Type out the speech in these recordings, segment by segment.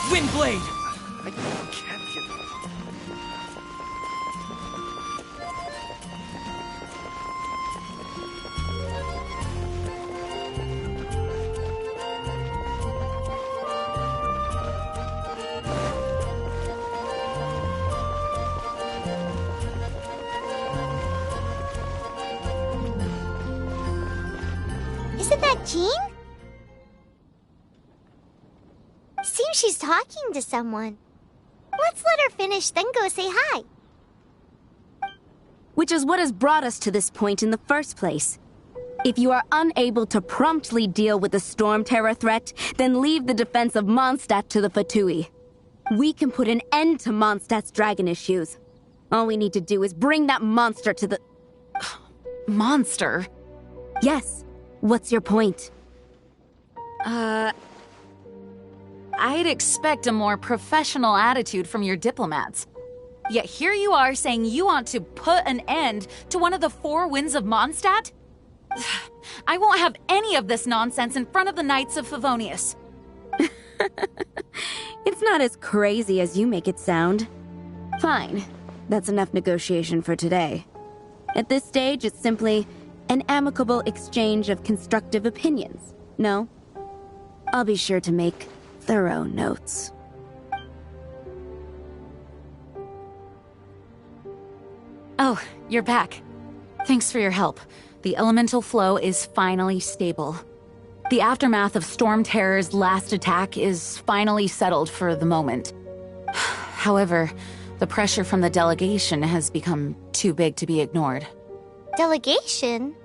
Windblade! I can't get... Isn't that Jean? Seems she's talking to someone. Let's let her finish, then go say hi. Which is what has brought us to this point in the first place. If you are unable to promptly deal with the Storm Terror threat, then leave the defense of Mondstadt to the Fatui. We can put an end to Mondstadt's dragon issues. All we need to do is bring that monster to the... Monster? Yes. What's your point? I'd expect a more professional attitude from your diplomats. Yet here you are saying you want to put an end to one of the four winds of Mondstadt? I won't have any of this nonsense in front of the Knights of Favonius. It's not as crazy as you make it sound. Fine. That's enough negotiation for today. At this stage, it's simply an amicable exchange of constructive opinions. No? I'll be sure to make thorough notes. Oh, you're back. Thanks for your help. The elemental flow is finally stable. The aftermath of Storm Terror's last attack is finally settled for the moment. However, the pressure from the delegation has become too big to be ignored. Delegation?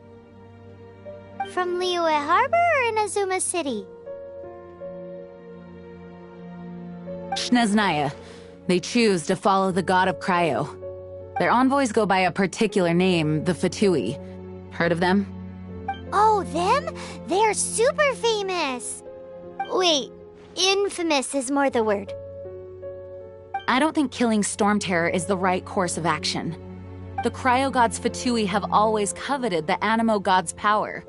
From Liyue Harbor or Inazuma City? Snezhnaya. They choose to follow the god of Cryo. Their envoys go by a particular name, the Fatui. Heard of them? Oh, them? They're super famous! Wait, infamous is more the word. I don't think killing Storm Terror is the right course of action. The Cryo gods Fatui have always coveted the Animo god's power.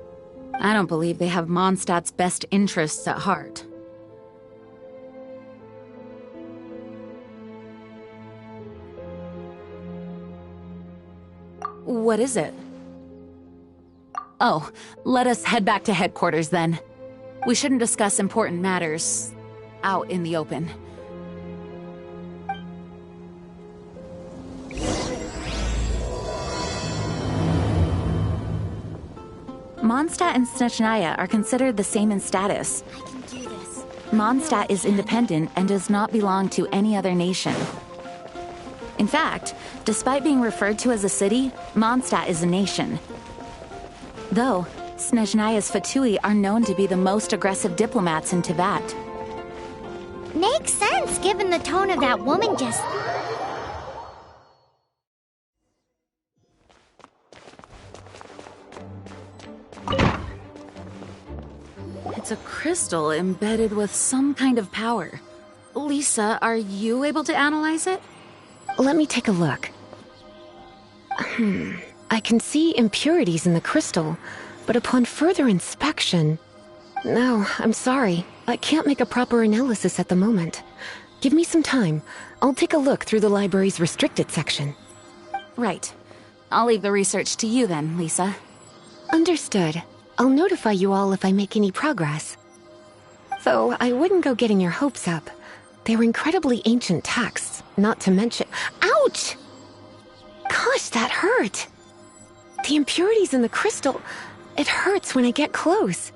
I don't believe they have Mondstadt's best interests at heart. What is it? Oh, let us head back to headquarters then. We shouldn't discuss important matters out in the open. Mondstadt and Snezhnaya are considered the same in status. I can do this. Mondstadt is independent and does not belong to any other nation. In fact, despite being referred to as a city, Mondstadt is a nation. Though, Snezhnaya's Fatui are known to be the most aggressive diplomats in Teyvat. Makes sense, given the tone of that woman just... It's a crystal embedded with some kind of power. Lisa, are you able to analyze it? Let me take a look. I can see impurities in the crystal, but upon further inspection... No, I'm sorry. I can't make a proper analysis at the moment. Give me some time. I'll take a look through the library's restricted section. Right. I'll leave the research to you then, Lisa. Understood. I'll notify you all if I make any progress. Though I wouldn't go getting your hopes up. They were incredibly ancient texts, not to mention— Ouch! Gosh, that hurt! The impurities in the crystal— it hurts when I get close.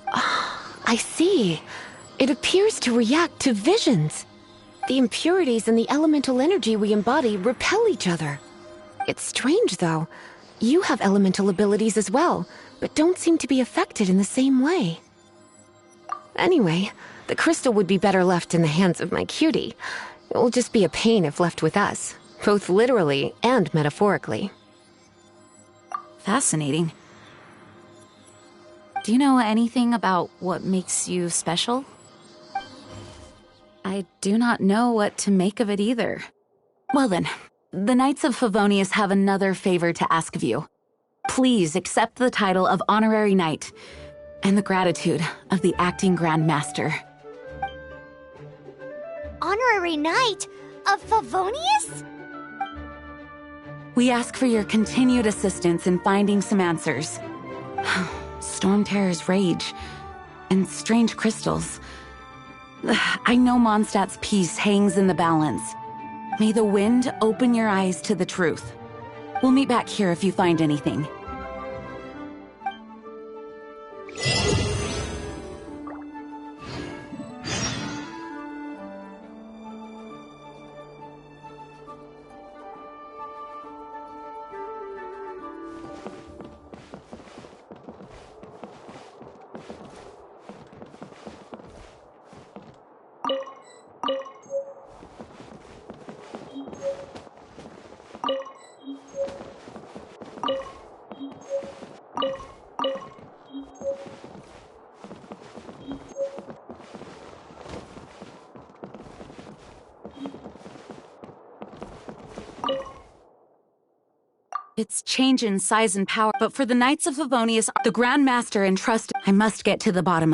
Ah, I see. It appears to react to visions. The impurities and the elemental energy we embody repel each other. It's strange, though. You have elemental abilities as well, but don't seem to be affected in the same way. Anyway, the crystal would be better left in the hands of my cutie. It will just be a pain if left with us, both literally and metaphorically. Fascinating. Do you know anything about what makes you special? I do not know what to make of it either. Well then, the Knights of Favonius have another favor to ask of you. Please accept the title of Honorary Knight and the gratitude of the Acting Grand Master. Honorary Knight of Favonius? We ask for your continued assistance in finding some answers. Storm Terror's rage and strange crystals. I know Mondstadt's peace hangs in the balance. May the wind open your eyes to the truth. We'll meet back here if you find anything. It's change in size and power, but for the Knights of Favonius, the Grand Master entrusted— I must get to the bottom.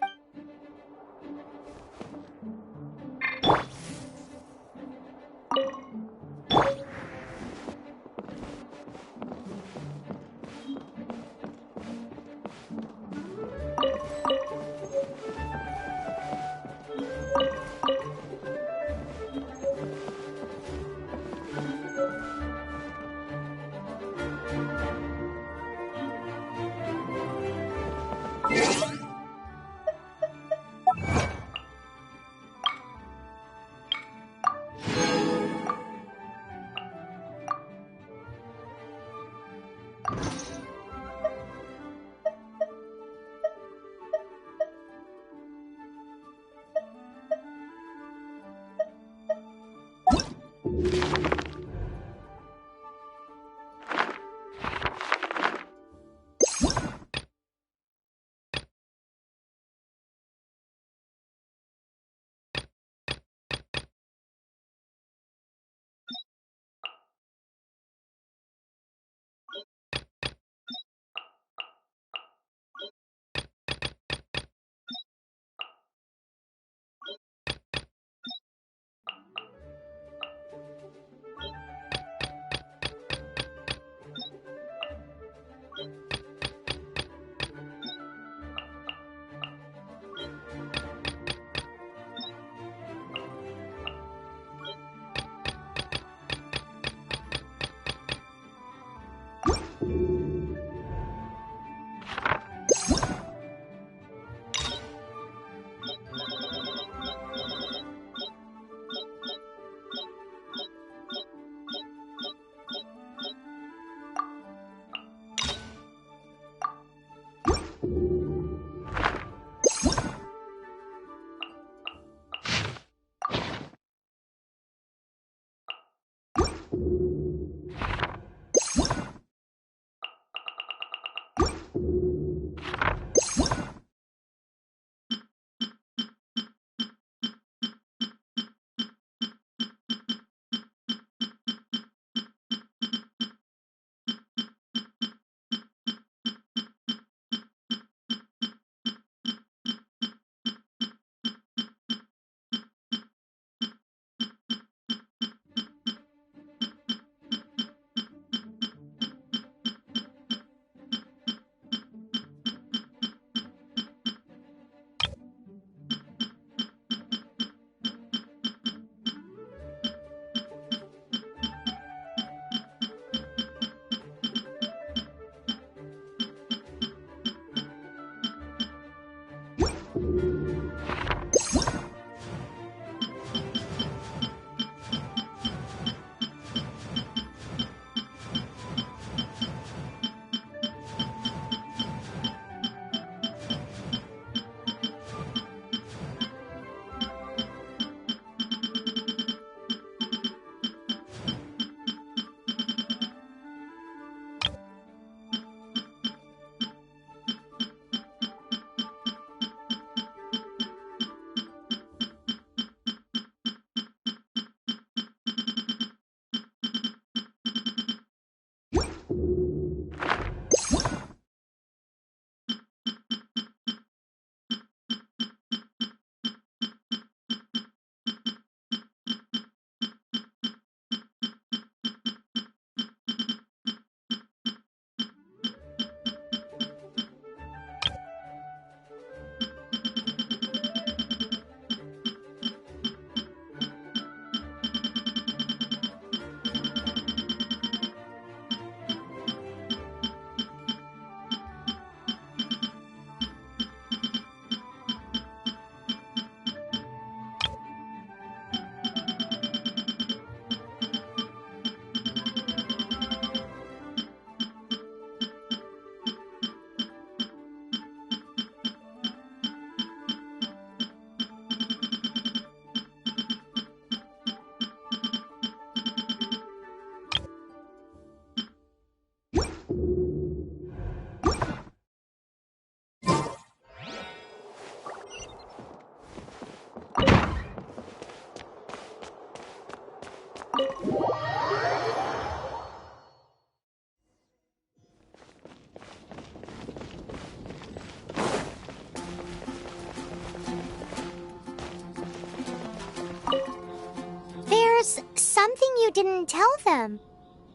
something you didn't tell them.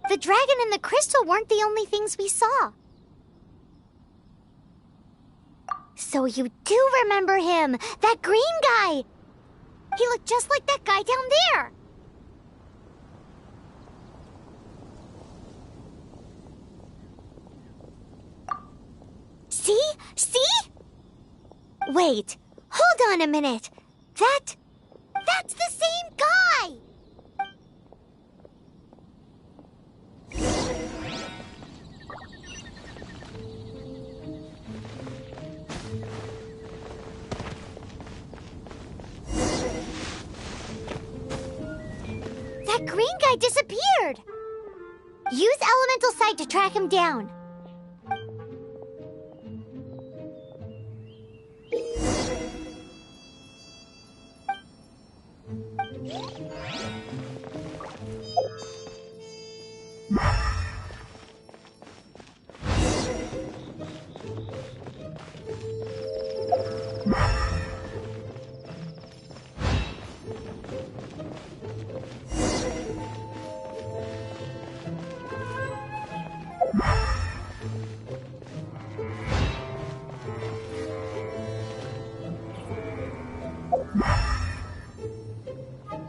The dragon and the crystal weren't the only things we saw. So you do remember him, that green guy! He looked just like that guy down there! See? See? Wait, hold on a minute. That's the same guy! That green guy disappeared! Use elemental sight to track him down.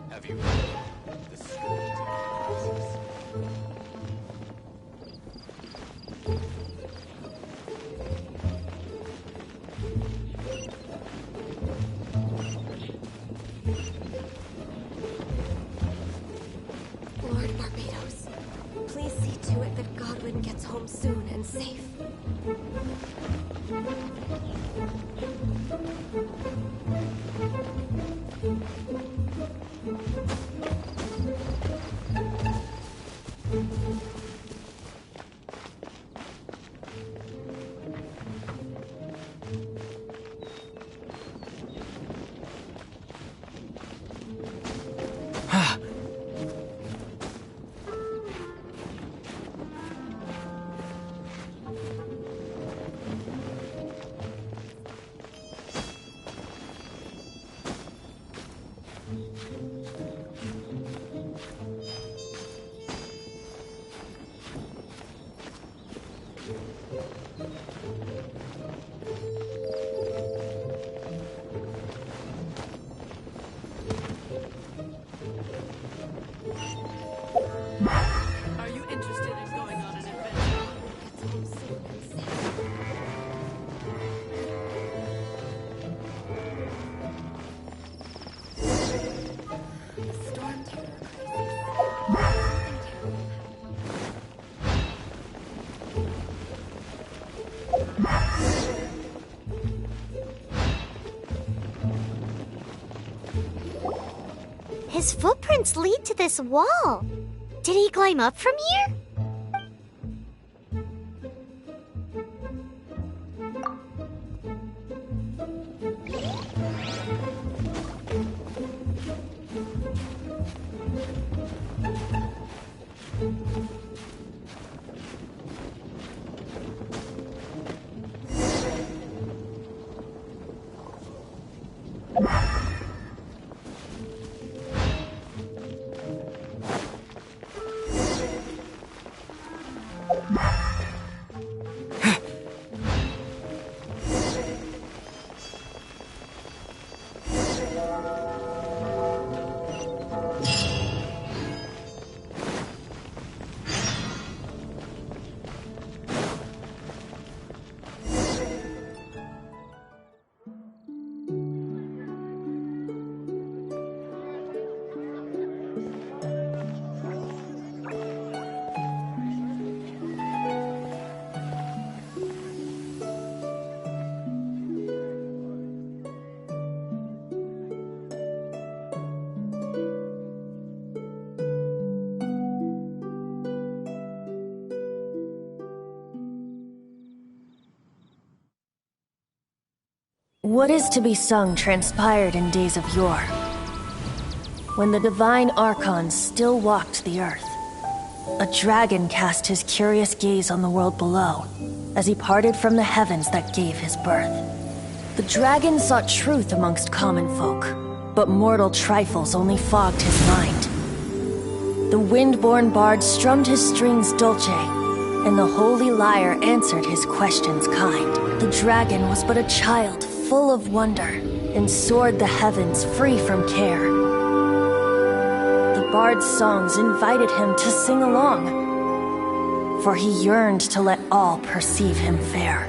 Have you heard the story process? Lord Barbados, please see to it that Godwin gets home soon and safe. Are you interested in going on an adventure? Gets home soon and safe. The storm terror His footprints lead to this wall. Did he climb up from here? What is to be sung transpired in days of yore, when the divine archons still walked the earth. A dragon cast his curious gaze on the world below, as he parted from the heavens that gave his birth. The dragon sought truth amongst common folk, but mortal trifles only fogged his mind. the wind-born bard strummed his strings dolce, and the holy lyre answered his questions kind. The dragon was but a child full of wonder, and soared the heavens free from care. The bard's songs invited him to sing along, for he yearned to let all perceive him fair.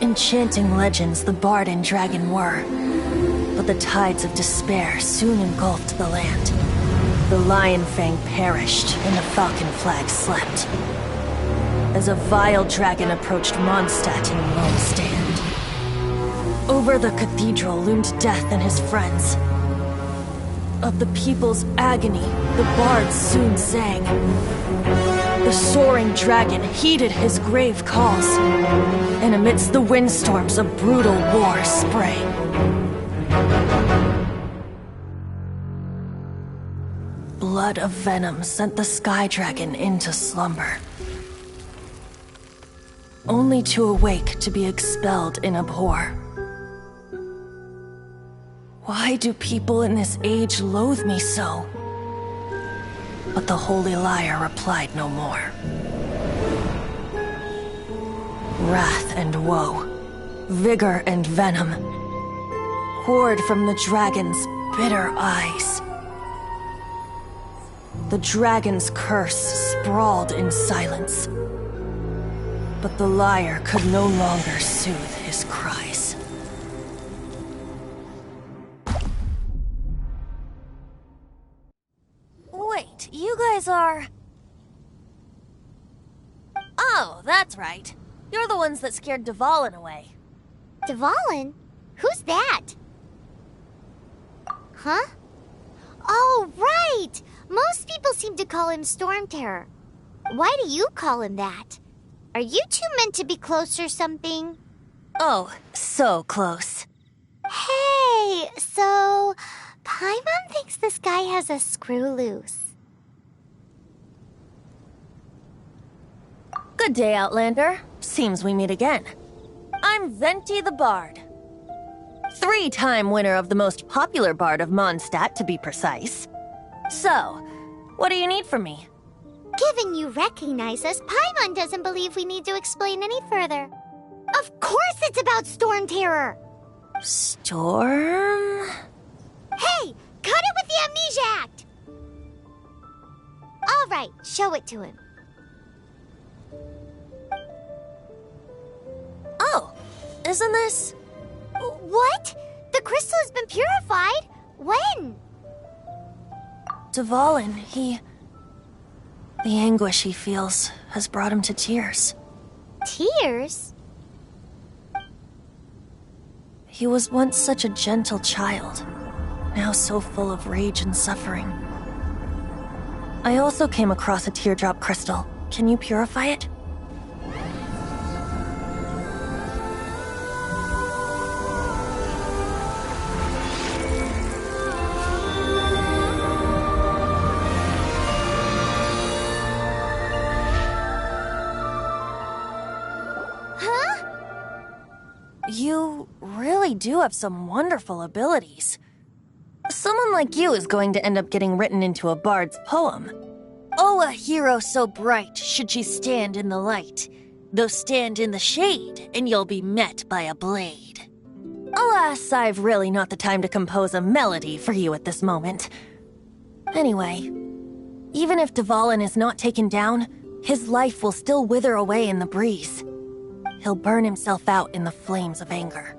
Enchanting legends the bard and dragon were, but the tides of despair soon engulfed the land. The lion fang perished, and the falcon flag slept, as a vile dragon approached Mondstadt in lone stand. Over the cathedral loomed death and his friends. Of the people's agony, the bards soon sang. The soaring dragon heeded his grave calls, and amidst the windstorms a brutal war sprang. Blood of venom sent the sky dragon into slumber, only to awake to be expelled in abhor. Why do people in this age loathe me so? But the holy lyre replied no more. Wrath and woe, vigor and venom, poured from the dragon's bitter eyes. The dragon's curse sprawled in silence, but the lyre could no longer soothe his cries. Wait, you guys are... Oh, that's right. You're the ones that scared Dvalin away. Dvalin? Who's that? Huh? Oh, right! Most people seem to call him Storm Terror. Why do you call him that? Are you two meant to be close or something? Oh, so close. Hey, so... Paimon thinks this guy has a screw loose. Good day, Outlander. Seems we meet again. I'm Venti the Bard. 3-time winner of the most popular bard of Mondstadt, to be precise. So, what do you need from me? Given you recognize us, Paimon doesn't believe we need to explain any further. Of course it's about Storm Terror! Storm? Hey! Cut it with the Amnesia Act! Alright, show it to him. Oh, isn't this... What? The crystal has been purified? When? Dvalin, the anguish he feels has brought him to tears. Tears? He was once such a gentle child, now so full of rage and suffering. I also came across a teardrop crystal. Can you purify it? You really do have some wonderful abilities. Someone like you is going to end up getting written into a bard's poem. Oh, a hero so bright should she stand in the light, though stand in the shade, and you'll be met by a blade. Alas, I've really not the time to compose a melody for you at this moment. Anyway, even if Dvalin is not taken down, his life will still wither away in the breeze. He'll burn himself out in the flames of anger.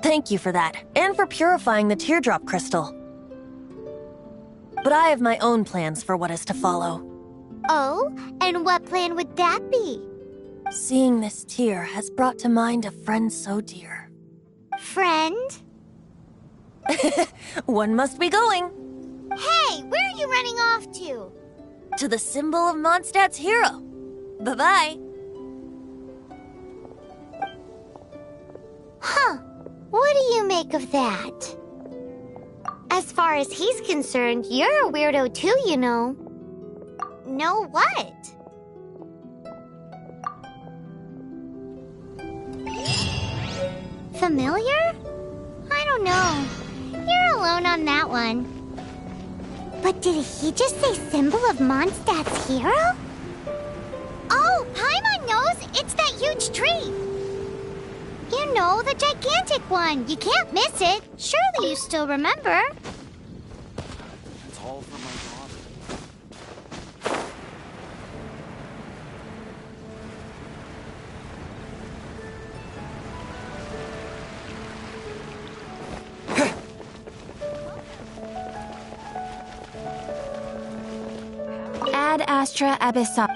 Thank you for that, and for purifying the teardrop crystal. But I have my own plans for what is to follow. Oh, and what plan would that be? Seeing this tear has brought to mind a friend so dear. Friend? One must be going. Hey, where are you running off to? To the symbol of Mondstadt's hero. Bye-bye. Huh. What do you make of that? As far as he's concerned, you're a weirdo too, you know. Know what? Familiar? I don't know. You're alone on that one. But did he just say symbol of Mondstadt's hero? Oh, Paimon knows! It's that huge tree! You know, the gigantic one! You can't miss it! Surely you still remember? It's all for my daughter. Ad Astra Abyssal.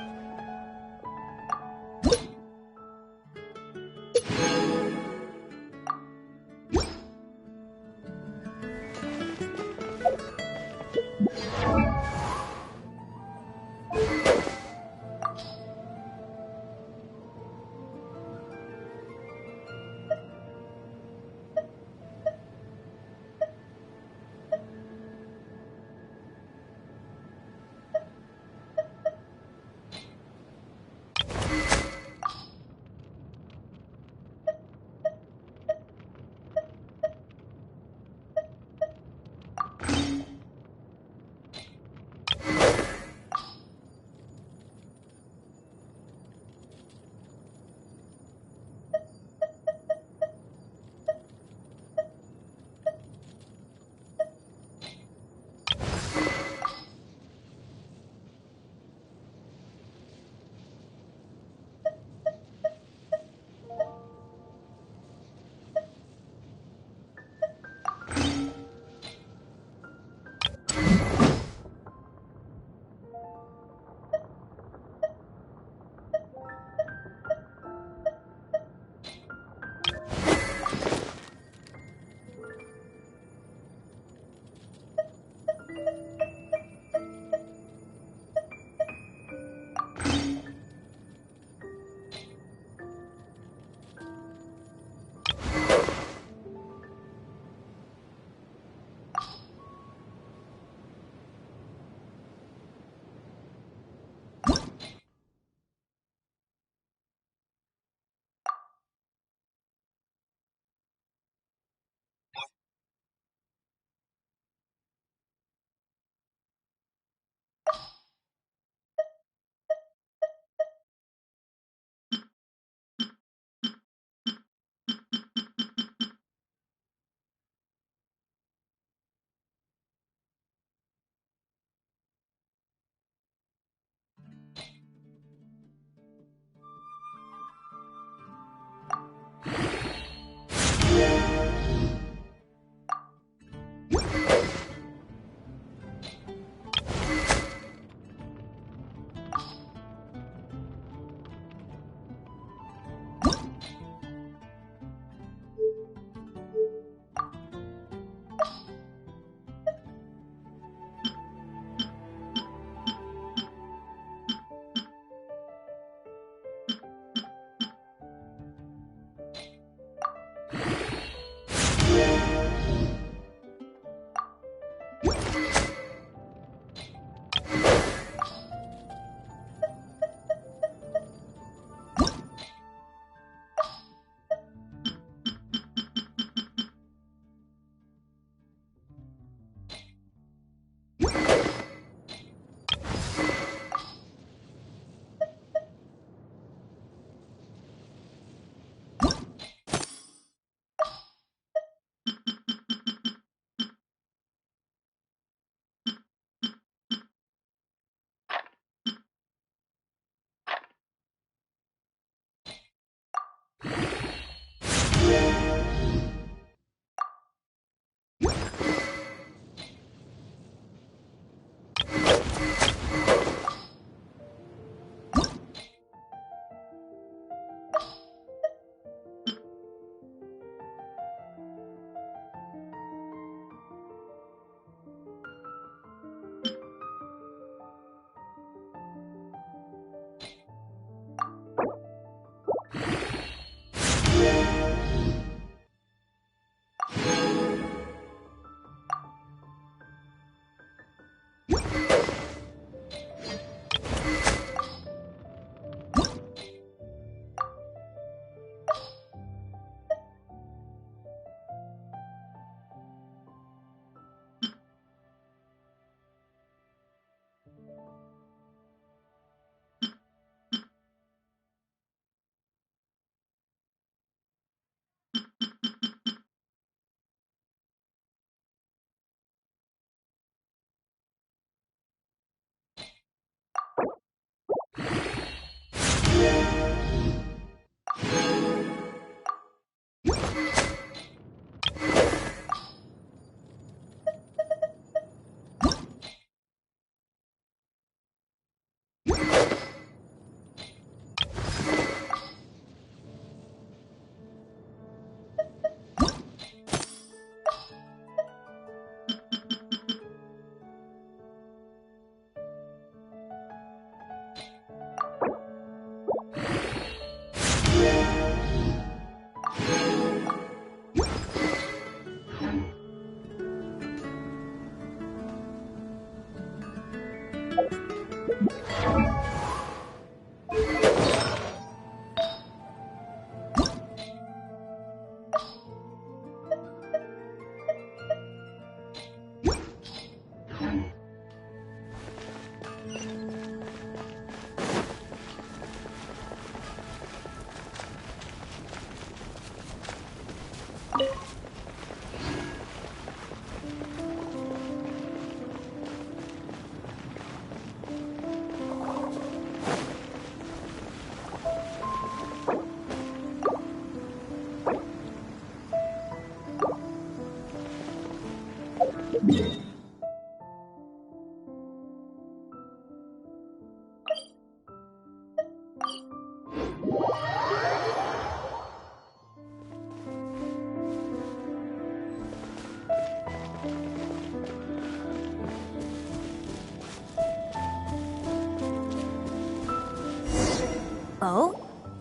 Oh?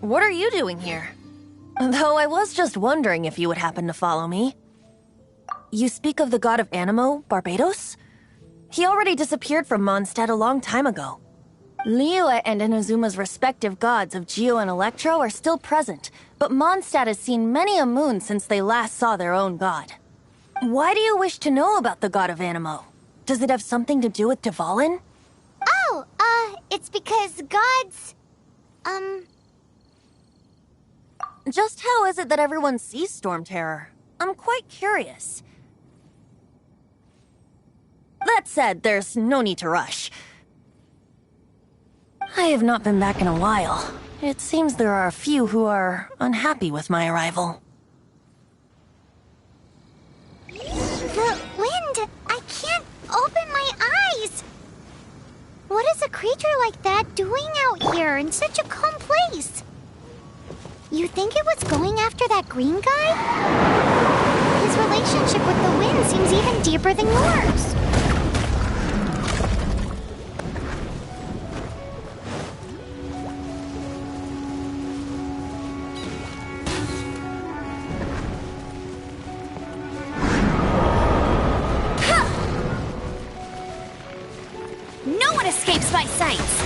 What are you doing here? Though I was just wondering if you would happen to follow me. You speak of the god of Animo, Barbados? He already disappeared from Mondstadt a long time ago. Liyue and Inazuma's respective gods of Geo and Electro are still present, but Mondstadt has seen many a moon since they last saw their own god. Why do you wish to know about the god of Animo? Does it have something to do with Dvalin? Oh, it's because gods... Just how is it that everyone sees Storm Terror? I'm quite curious. That said, there's no need to rush. I have not been back in a while. It seems there are a few who are unhappy with my arrival. The wind! I can't open my eyes! What is a creature like that doing out here in such a calm place? You think it was going after that green guy? His relationship with the wind seems even deeper than yours. No one escapes my sights!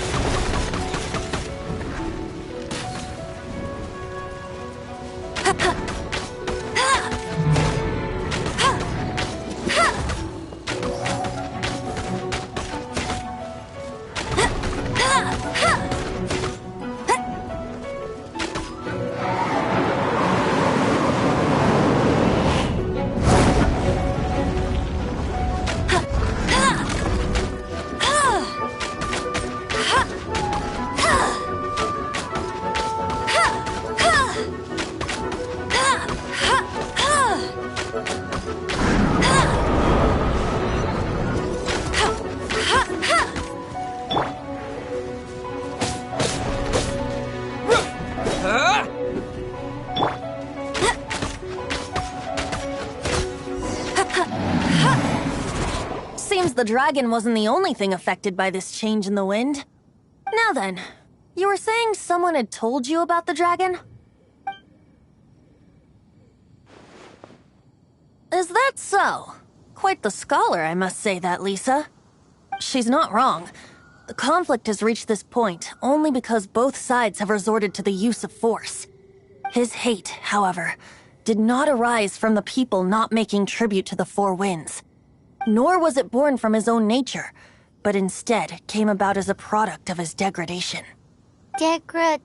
Seems the dragon wasn't the only thing affected by this change in the wind. Now then, you were saying someone had told you about the dragon? Is that so? Quite the scholar, I must say that, Lisa. She's not wrong. The conflict has reached this point only because both sides have resorted to the use of force. His hate, however, did not arise from the people not making tribute to the Four Winds. Nor was it born from his own nature, but instead came about as a product of his degradation. Degradation?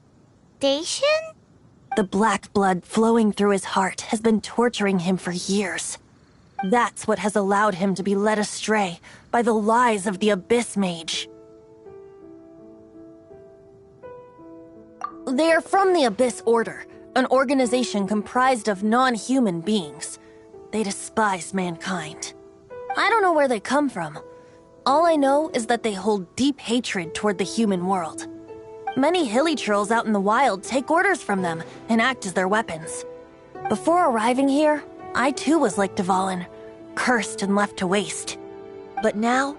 The black blood flowing through his heart has been torturing him for years. That's what has allowed him to be led astray by the lies of the Abyss Mage. They are from the Abyss Order, an organization comprised of non-human beings. They despise mankind. I don't know where they come from. All I know is that they hold deep hatred toward the human world. Many hilly trolls out in the wild take orders from them and act as their weapons. Before arriving here, I too was like Dvalin, cursed and left to waste. But now,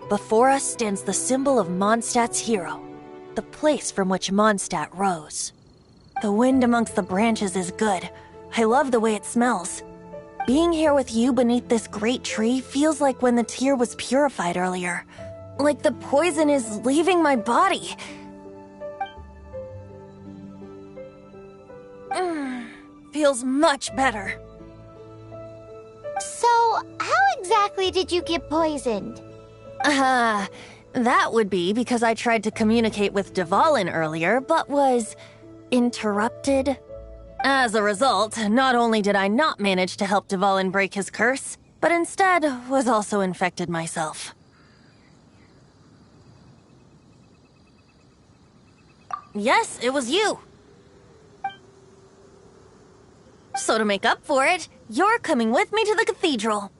before us stands the symbol of Mondstadt's hero, the place from which Mondstadt rose. The wind amongst the branches is good. I love the way it smells. Being here with you beneath this great tree feels like when the tear was purified earlier. Like the poison is leaving my body. Feels much better. So, how exactly did you get poisoned? That would be because I tried to communicate with Dvalin earlier, but was interrupted. As a result, not only did I not manage to help Dvalin break his curse, but instead was also infected myself. Yes, it was you. So to make up for it, you're coming with me to the cathedral.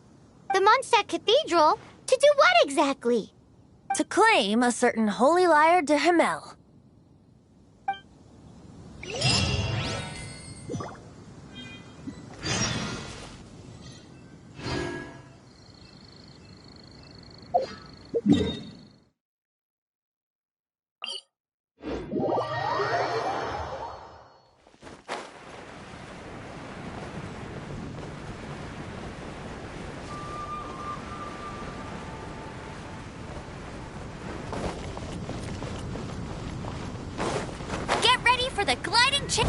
The Mondstadt Cathedral? To do what exactly? To claim a certain holy lyre de Himmel. Get ready for the gliding chick.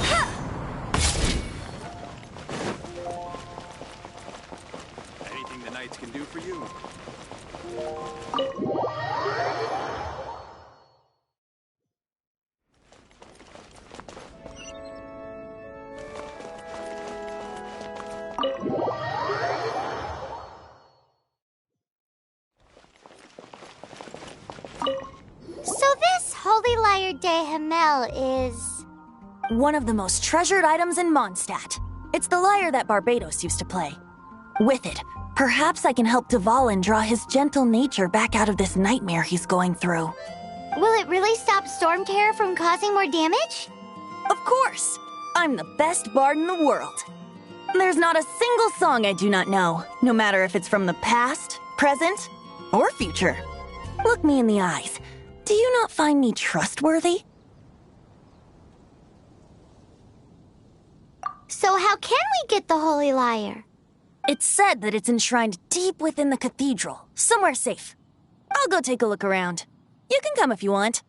Anything the knights can do for you. So this Holy Lyre de Himmel is... One of the most treasured items in Mondstadt. It's the lyre that Barbados used to play. With it, perhaps I can help Dvalin draw his gentle nature back out of this nightmare he's going through. Will it really stop Storm Terror from causing more damage? Of course! I'm the best bard in the world. There's not a single song I do not know, no matter if it's from the past, present, or future. Look me in the eyes. Do you not find me trustworthy? So how can we get the Holy Lyre? It's said that it's enshrined deep within the cathedral, somewhere safe. I'll go take a look around. You can come if you want.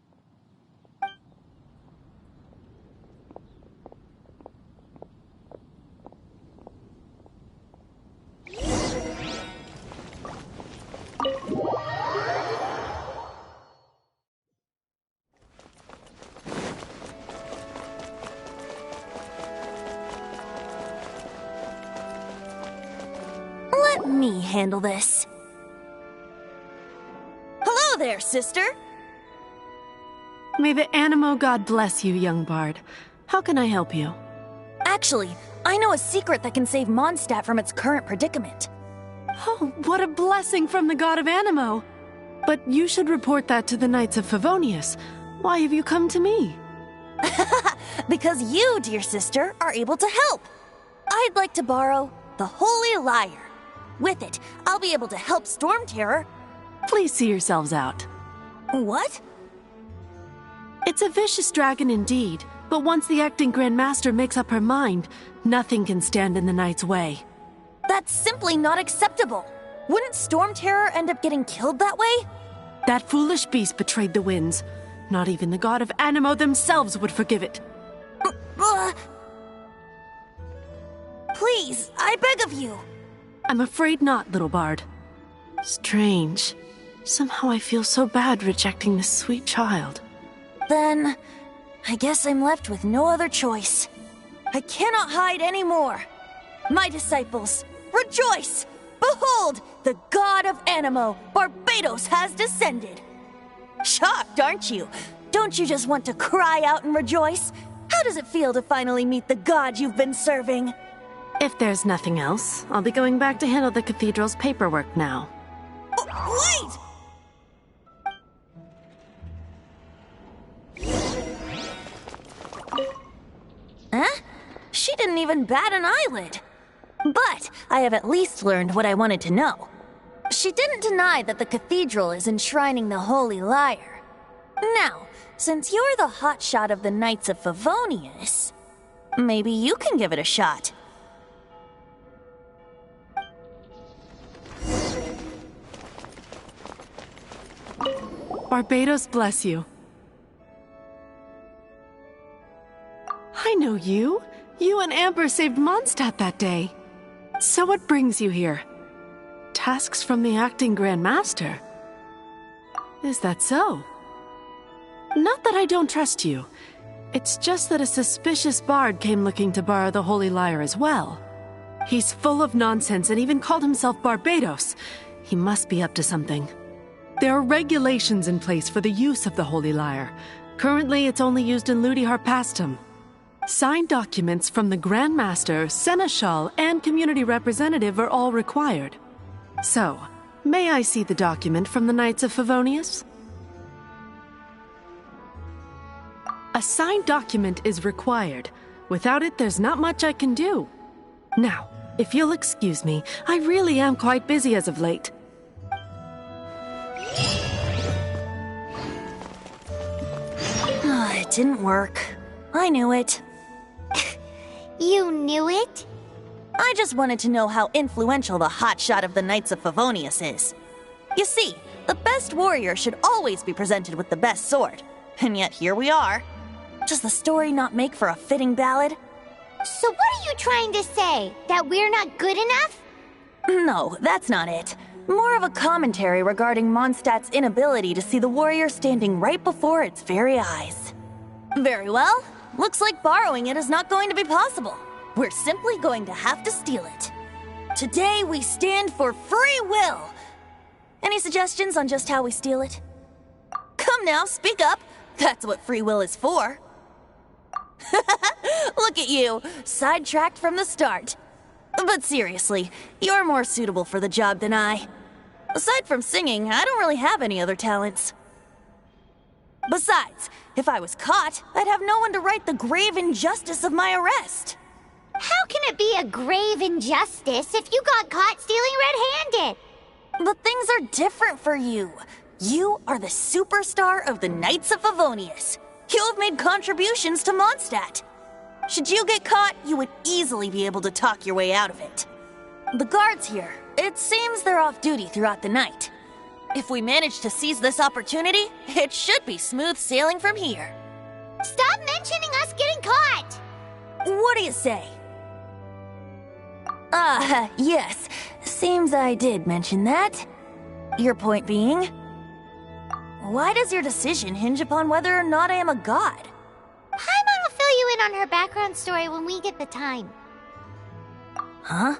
Let me handle this. Hello there, sister! May the Animo God bless you, young bard. How can I help you? Actually, I know a secret that can save Mondstadt from its current predicament. Oh, what a blessing from the God of Animo! But you should report that to the Knights of Favonius. Why have you come to me? Because you, dear sister, are able to help. I'd like to borrow the Holy Lyre. With it, I'll be able to help Storm Terror. Please see yourselves out. What? It's a vicious dragon indeed, but once the acting Grand Master makes up her mind, nothing can stand in the Knight's way. That's simply not acceptable. Wouldn't Storm Terror end up getting killed that way? That foolish beast betrayed the winds. Not even the God of Animo themselves would forgive it. Please, I beg of you. I'm afraid not, little bard. Strange. Somehow I feel so bad rejecting this sweet child. Then, I guess I'm left with no other choice. I cannot hide anymore. My disciples, rejoice! Behold, the God of Animo, Barbados, has descended. Shocked, aren't you? Don't you just want to cry out and rejoice? How does it feel to finally meet the God you've been serving? If there's nothing else, I'll be going back to handle the cathedral's paperwork now. Wait! Huh? She didn't even bat an eyelid. But I have at least learned what I wanted to know. She didn't deny that the cathedral is enshrining the Holy Lyre. Now, since you're the hotshot of the Knights of Favonius, maybe you can give it a shot. Barbados bless you. I know you. You and Amber saved Mondstadt that day. So what brings you here? Tasks from the acting Grand Master? Is that so? Not that I don't trust you. It's just that a suspicious bard came looking to borrow the Holy Lyre as well. He's full of nonsense and even called himself Barbados. He must be up to something. There are regulations in place for the use of the Holy Lyre. Currently, it's only used in Ludi Harpastum. Signed documents from the Grand Master, Seneschal, and Community Representative are all required. So, may I see the document from the Knights of Favonius? A signed document is required. Without it, there's not much I can do. Now, if you'll excuse me, I really am quite busy as of late. It didn't work. I knew it. You knew it? I just wanted to know how influential the hotshot of the Knights of Favonius is. You see, the best warrior should always be presented with the best sword. And yet here we are. Does the story not make for a fitting ballad? So what are you trying to say? That we're not good enough? No, that's not it. More of a commentary regarding Mondstadt's inability to see the warrior standing right before its very eyes. Very well. Looks like borrowing it is not going to be possible. We're simply going to have to steal it. Today we stand for free will. Any suggestions on just how we steal it? Come now, speak up. That's what free will is for. Look at you, sidetracked from the start. But seriously, you're more suitable for the job than I. Aside from singing, I don't really have any other talents. Besides, if I was caught, I'd have no one to right the grave injustice of my arrest. How can it be a grave injustice if you got caught stealing red-handed? But things are different for you. You are the superstar of the Knights of Favonius. You have made contributions to Mondstadt. Should you get caught, you would easily be able to talk your way out of it. The guards here, it seems they're off duty throughout the night. If we manage to seize this opportunity, it should be smooth sailing from here. Stop mentioning us getting caught! What do you say? Yes. Seems I did mention that. Your point being? Why does your decision hinge upon whether or not I am a god? Paimon will fill you in on her background story when we get the time. Huh?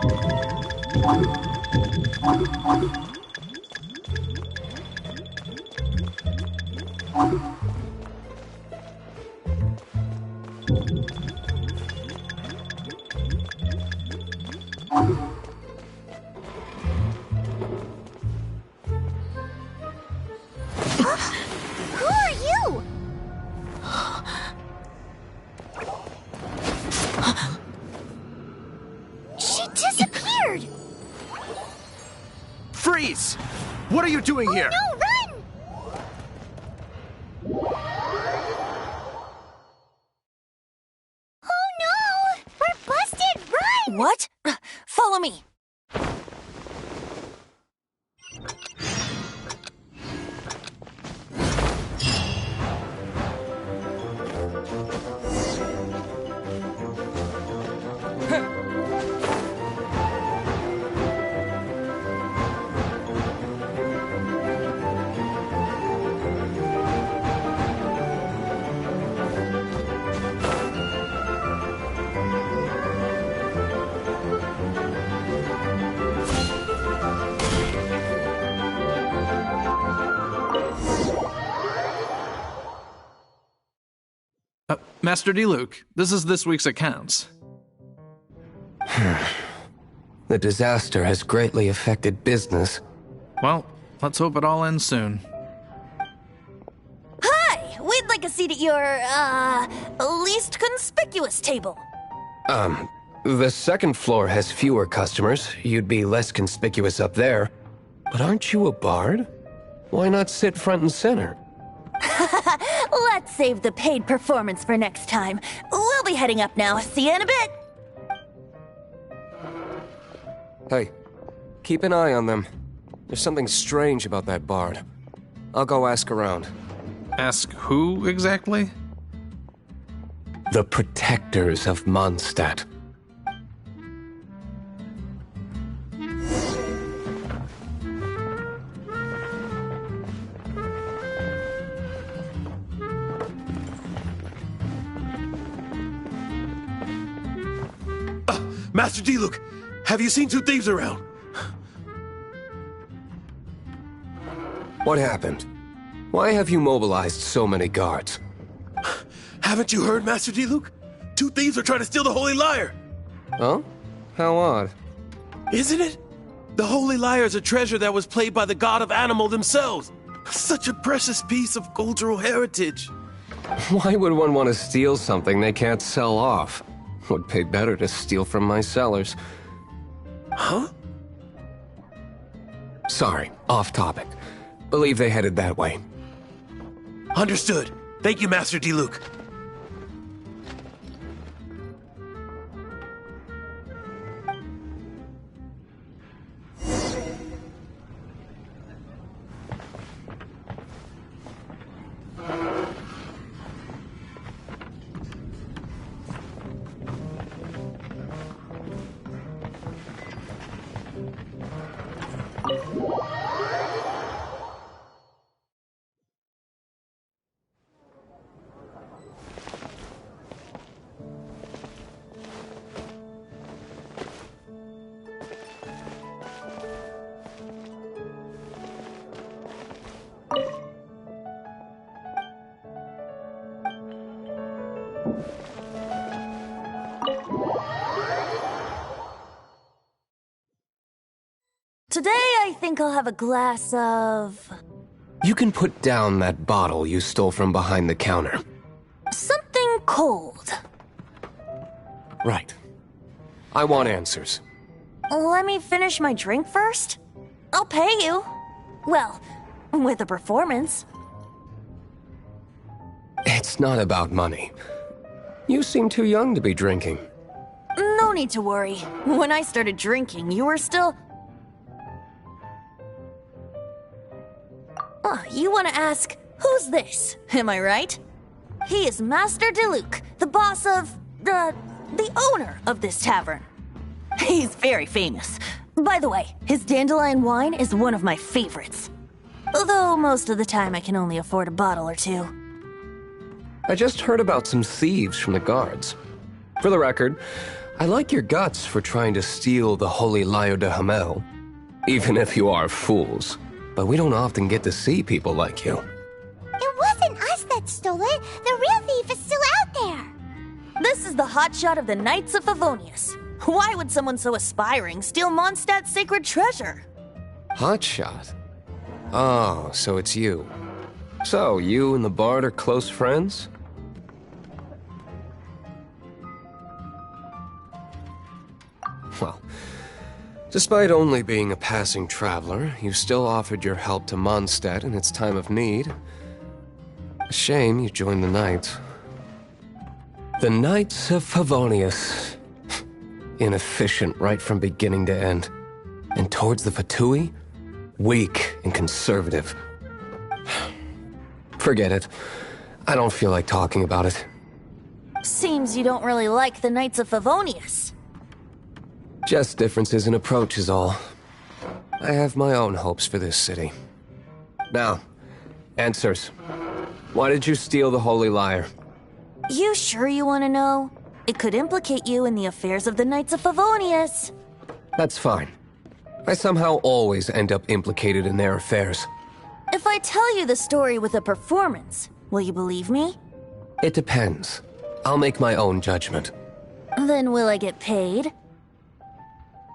Who are you? She disappeared! Freeze! What are you doing here? No, run! Oh no! We're busted! Run! What? Follow me. Master D-Luke, this is this week's accounts. The disaster has greatly affected business. Well, let's hope it all ends soon. Hi! We'd like a seat at your, least conspicuous table. The second floor has fewer customers. You'd be less conspicuous up there. But aren't you a bard? Why not sit front and center? Let's save the paid performance for next time. We'll be heading up now. See you in a bit. Hey, keep an eye on them. There's something strange about that bard. I'll go ask around. Ask who exactly? The protectors of Mondstadt. Master D-Luke, have you seen two thieves around? What happened? Why have you mobilized so many guards? Haven't you heard, Master D-Luke? Two thieves are trying to steal the Holy Lyre! Huh? How odd. Isn't it? The Holy Lyre is a treasure that was played by the god of animal themselves. Such a precious piece of cultural heritage. Why would one want to steal something they can't sell off? Would pay better to steal from my sellers. Huh? Sorry, off topic. Believe they headed that way. Understood. Thank you, Master D-Luke. Today, I think I'll have a glass of... You can put down that bottle you stole from behind the counter. something cold. Right. I want answers. Let me finish my drink first. I'll pay you. Well, with a performance. It's not about money. You seem too young to be drinking. No need to worry. When I started drinking, you were still... Oh, you want to ask, who's this? Am I right? He is Master D-Luke, the boss of... the owner of this tavern. He's very famous. By the way, his dandelion wine is one of my favorites. Although most of the time I can only afford a bottle or two. I just heard about some thieves from the guards. For the record, I like your guts for trying to steal the Holy Lyre de Hamel, even if you are fools. But we don't often get to see people like you. It wasn't us that stole it. The real thief is still out there. This is the hotshot of the Knights of Favonius. Why would someone so aspiring steal Mondstadt's sacred treasure? Hotshot? Oh, so it's you. So, you and the Bard are close friends? Well, despite only being a passing traveler, you still offered your help to Mondstadt in its time of need. A shame you joined the Knights. The Knights of Favonius. Inefficient right from beginning to end. And towards the Fatui, weak and conservative. Forget it. I don't feel like talking about it. Seems you don't really like the Knights of Favonius. Just differences in approach is all. I have my own hopes for this city. Now, answers. Why did you steal the Holy Lyre? You sure you want to know? It could implicate you in the affairs of the Knights of Favonius. That's fine. I somehow always end up implicated in their affairs. If I tell you the story with a performance, will you believe me? It depends. I'll make my own judgment. Then will I get paid?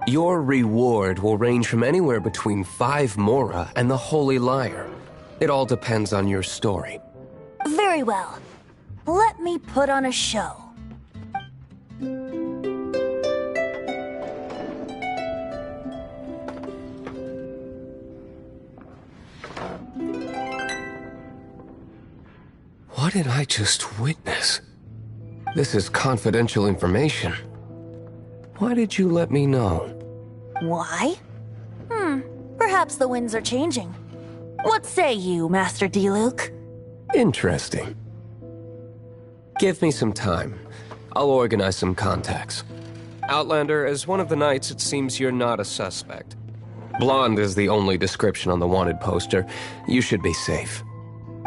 Your reward will range from anywhere between 5 Mora and the Holy Lyre. It all depends on your story. Very well. Let me put on a show. What did I just witness? This is confidential information. Why did you let me know? Why? Perhaps the winds are changing. What say you, Master Diluc? Interesting. Give me some time. I'll organize some contacts. Outlander, as one of the Knights, it seems you're not a suspect. Blonde is the only description on the wanted poster. You should be safe.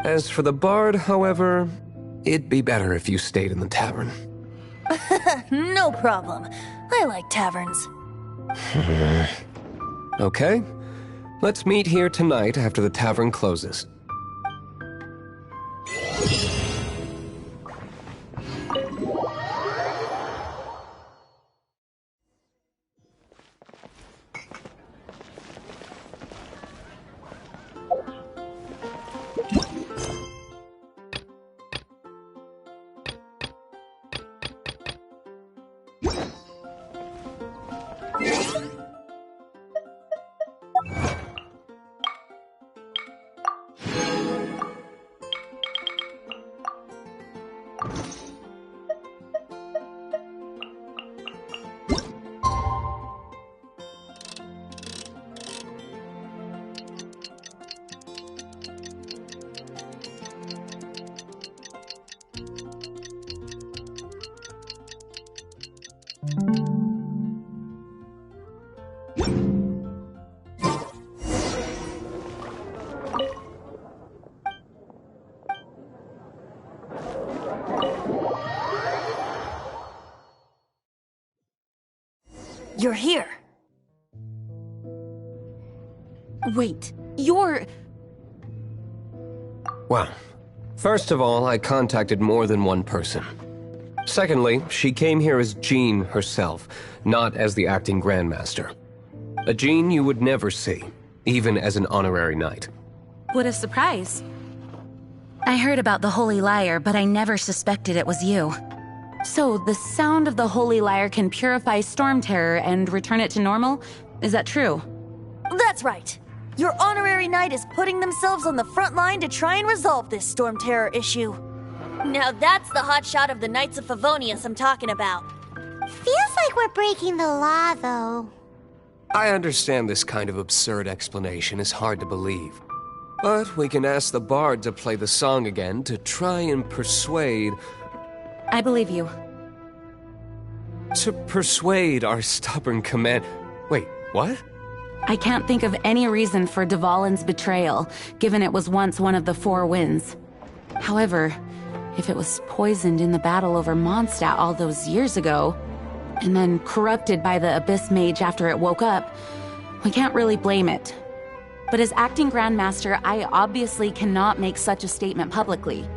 As for the Bard, however, it'd be better if you stayed in the tavern. No problem. I like taverns. Okay. Let's meet here tonight after the tavern closes. You're here. Wait, you're... Well, first of all, I contacted more than one person. Secondly, she came here as Jean herself, not as the acting Grandmaster. A Jean you would never see, even as an honorary knight. What a surprise. I heard about the Holy Lyre, but I never suspected it was you. So, the sound of the Holy Lyre can purify Storm Terror and return it to normal? Is that true? That's right. Your honorary knight is putting themselves on the front line to try and resolve this Storm Terror issue. Now that's the hotshot of the Knights of Favonius I'm talking about. Feels like we're breaking the law, though. I understand this kind of absurd explanation is hard to believe. But we can ask the Bard to play the song again to try and persuade... I believe you. To persuade our stubborn command... Wait, what? I can't think of any reason for Dvalin's betrayal, given it was once one of the 4 winds. However, if it was poisoned in the battle over Mondstadt all those years ago, and then corrupted by the Abyss Mage after it woke up, we can't really blame it. But as acting Grandmaster, I obviously cannot make such a statement publicly.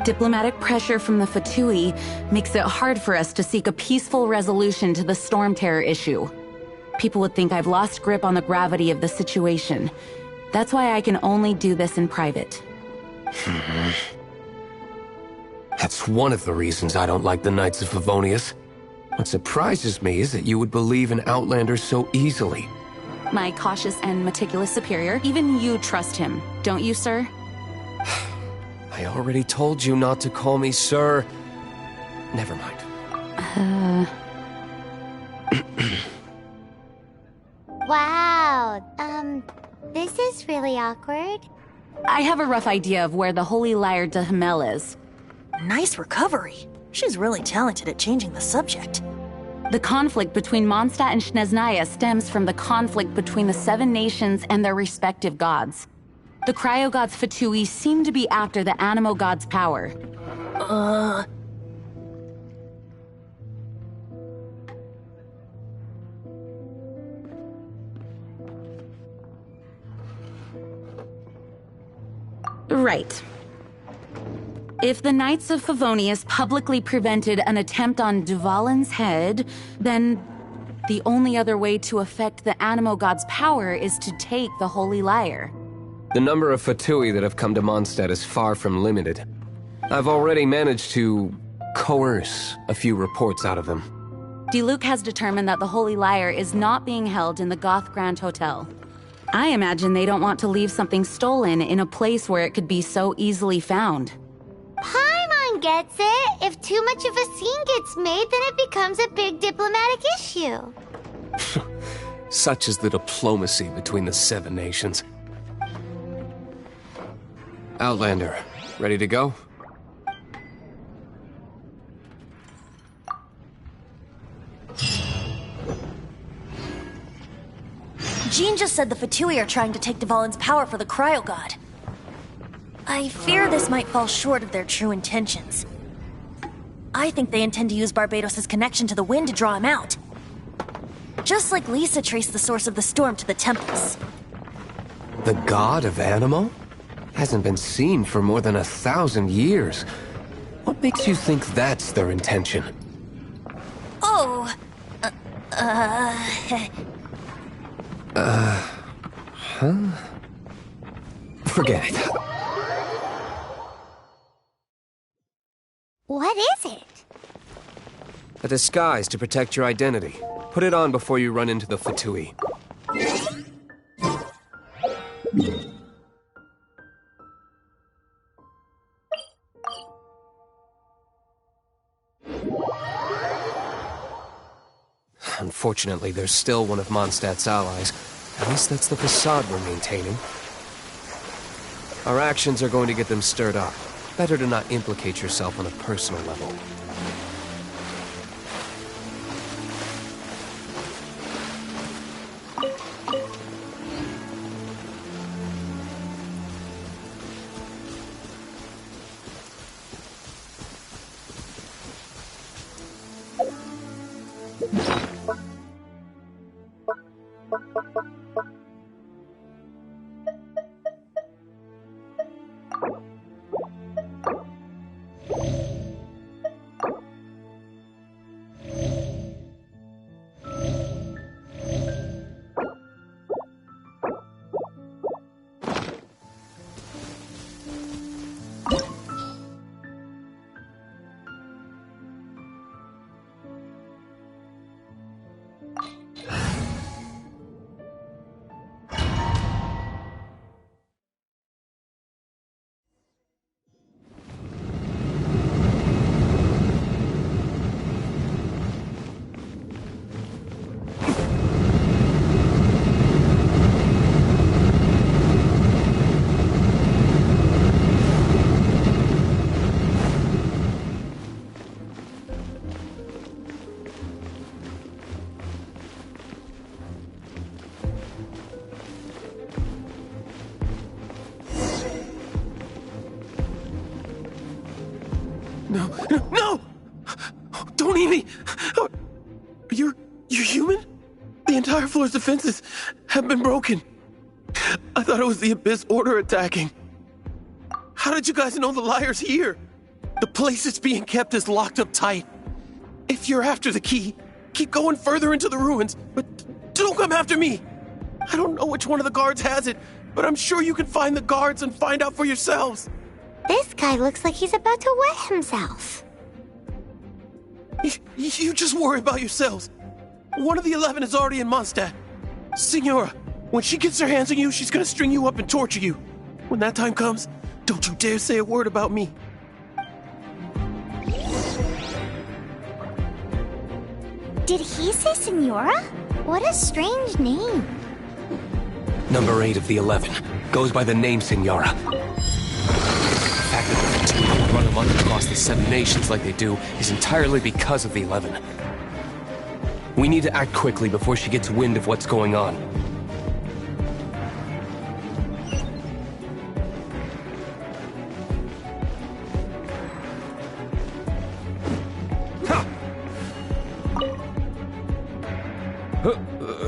Diplomatic pressure from the Fatui makes it hard for us to seek a peaceful resolution to the Storm Terror issue. People would think I've lost grip on the gravity of the situation. That's why I can only do this in private. That's one of the reasons I don't like the Knights of Favonius. What surprises me is that you would believe in Outlander so easily. My cautious and meticulous superior, even you trust him, don't you, sir? I already told you not to call me sir. Never mind. Wow, this is really awkward. I have a rough idea of where the Holy Lyre de Himmel is. Nice recovery. She's really talented at changing the subject. The conflict between Mondstadt and Snezhnaya stems from the conflict between the Seven Nations and their respective gods. The Cryogods Fatui seem to be after the Animo God's power. Right. If the Knights of Favonius publicly prevented an attempt on Duvalin's head, then the only other way to affect the Animo God's power is to take the Holy Lyre. The number of Fatui that have come to Mondstadt is far from limited. I've already managed to coerce a few reports out of them. Diluc has determined that the Holy Lyre is not being held in the Goth Grand Hotel. I imagine they don't want to leave something stolen in a place where it could be so easily found. Paimon gets it. If too much of a scene gets made, then it becomes a big diplomatic issue. Such is the diplomacy between the Seven Nations. Outlander, ready to go? Jean just said the Fatui are trying to take Duvalin's power for the Cryogod. I fear this might fall short of their true intentions. I think they intend to use Barbados' connection to the wind to draw him out. Just like Lisa traced the source of the storm to the temples. The god of Animo? Hasn't been seen for more than 1,000 years. What makes you think that's their intention? Oh, Forget it. What is it? A disguise to protect your identity. Put it on before you run into the Fatui. Unfortunately, there's still one of Mondstadt's allies. At least that's the facade we're maintaining. Our actions are going to get them stirred up. Better to not implicate yourself on a personal level. No! Don't eat me! Are You're human? The entire floor's defenses have been broken. I thought it was the Abyss Order attacking. How did you guys know the liar's here? The place it's being kept is locked up tight. If you're after the key, keep going further into the ruins, but don't come after me. I don't know which one of the guards has it, but I'm sure you can find the guards and find out for yourselves. This guy looks like he's about to wet himself. You just worry about yourselves. One of the 11 is already in Mondstadt. Signora, when she gets her hands on you, she's gonna string you up and torture you. When that time comes, don't you dare say a word about me. Did he say Senora? What a strange name. Number 8 of the 11 goes by the name Senora. The fact that the Fatui run amok across the 7 nations like they do is entirely because of the 11. We need to act quickly before she gets wind of what's going on.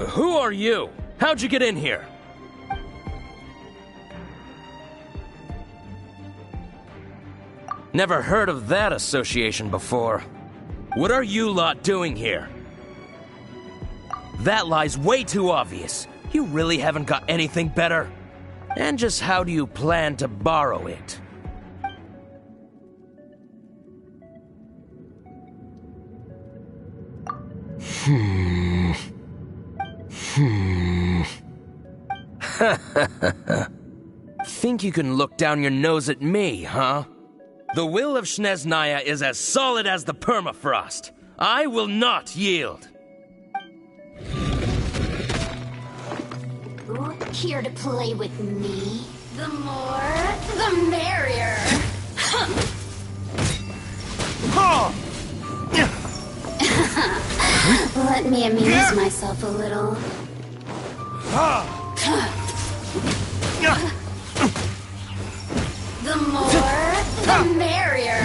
Who are you? How'd you get in here? Never heard of that association before. What are you lot doing here? That lie's way too obvious. You really haven't got anything better? And just how do you plan to borrow it? Think you can look down your nose at me, huh? The will of Snezhnaya is as solid as the permafrost. I will not yield. Here to play with me. The more, the merrier. Let me amuse myself a little. The more, the merrier.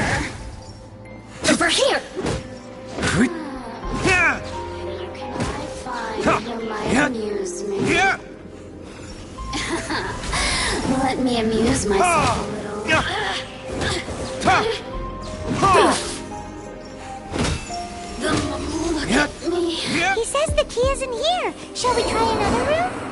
Over here. You cannot find you might amuse me. Let me amuse myself a little. Look at me. He says the key isn't here. Shall we try another room?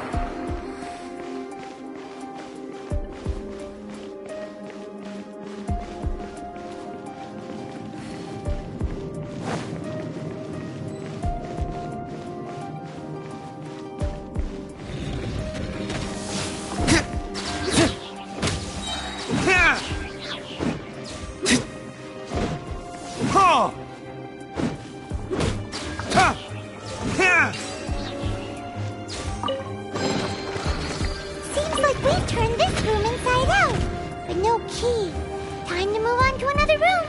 Seems like we've turned this room inside out, but no key. Time to move on to another room.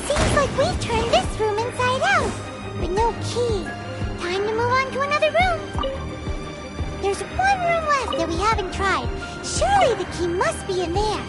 Seems like we've turned this room inside out, but no key. Time to move on to another room. There's one room left that we haven't tried. Surely the key must be in there.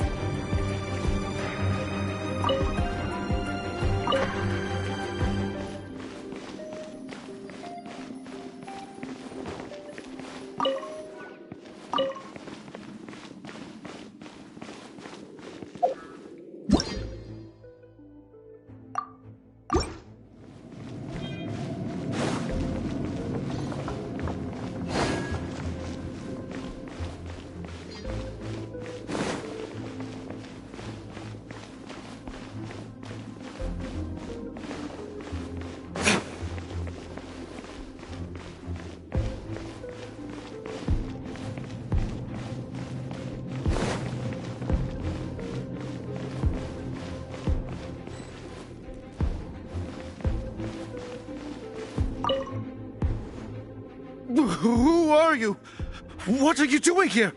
are you? What are you doing here?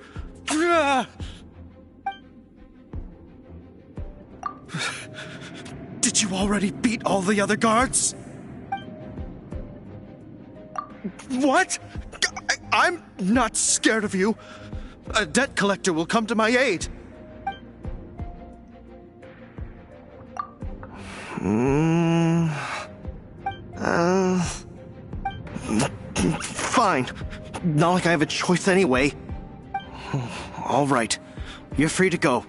Did you already beat all the other guards? What? I'm not scared of you. A debt collector will come to my aid. Fine. Not like I have a choice anyway. All right. You're free to go.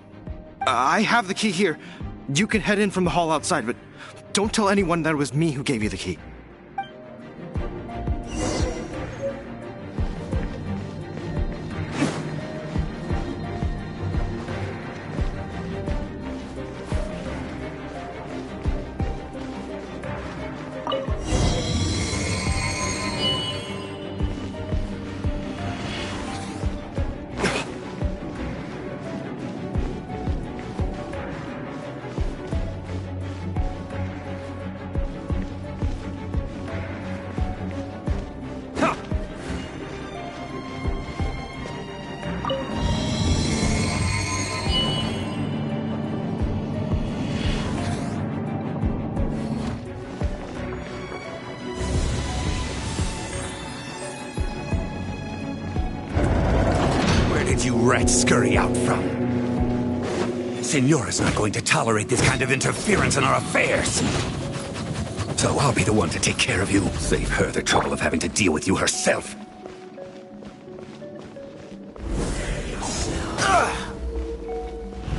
I have the key here. You can head in from the hall outside, but don't tell anyone that it was me who gave you the key. You rats scurry out from? Senora's not going to tolerate this kind of interference in our affairs. So I'll be the one to take care of you. Save her the trouble of having to deal with you herself.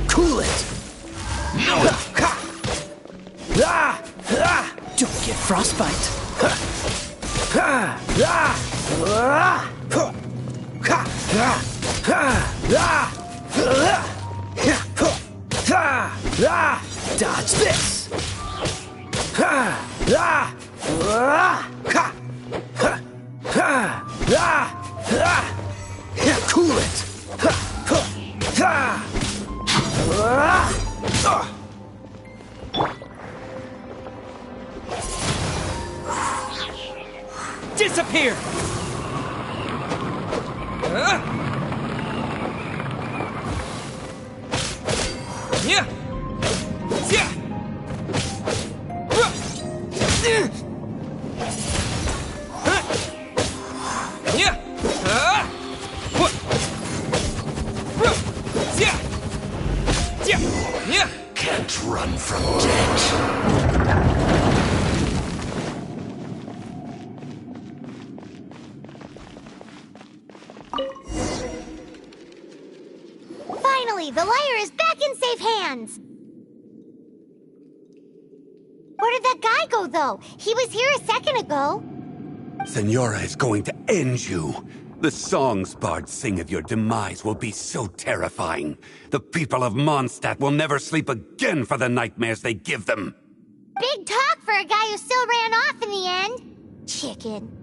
Cool it! Don't get frostbite. Dodge this! Cool it! Disappear! Yeah. Yeah. Can't run from death. Finally, the lyre is back in safe hands! Where did that guy go, though? He was here a second ago. Senora is going to end you. The songs bards sing of your demise will be so terrifying. The people of Mondstadt will never sleep again for the nightmares they give them. Big talk for a guy who still ran off in the end. Chicken.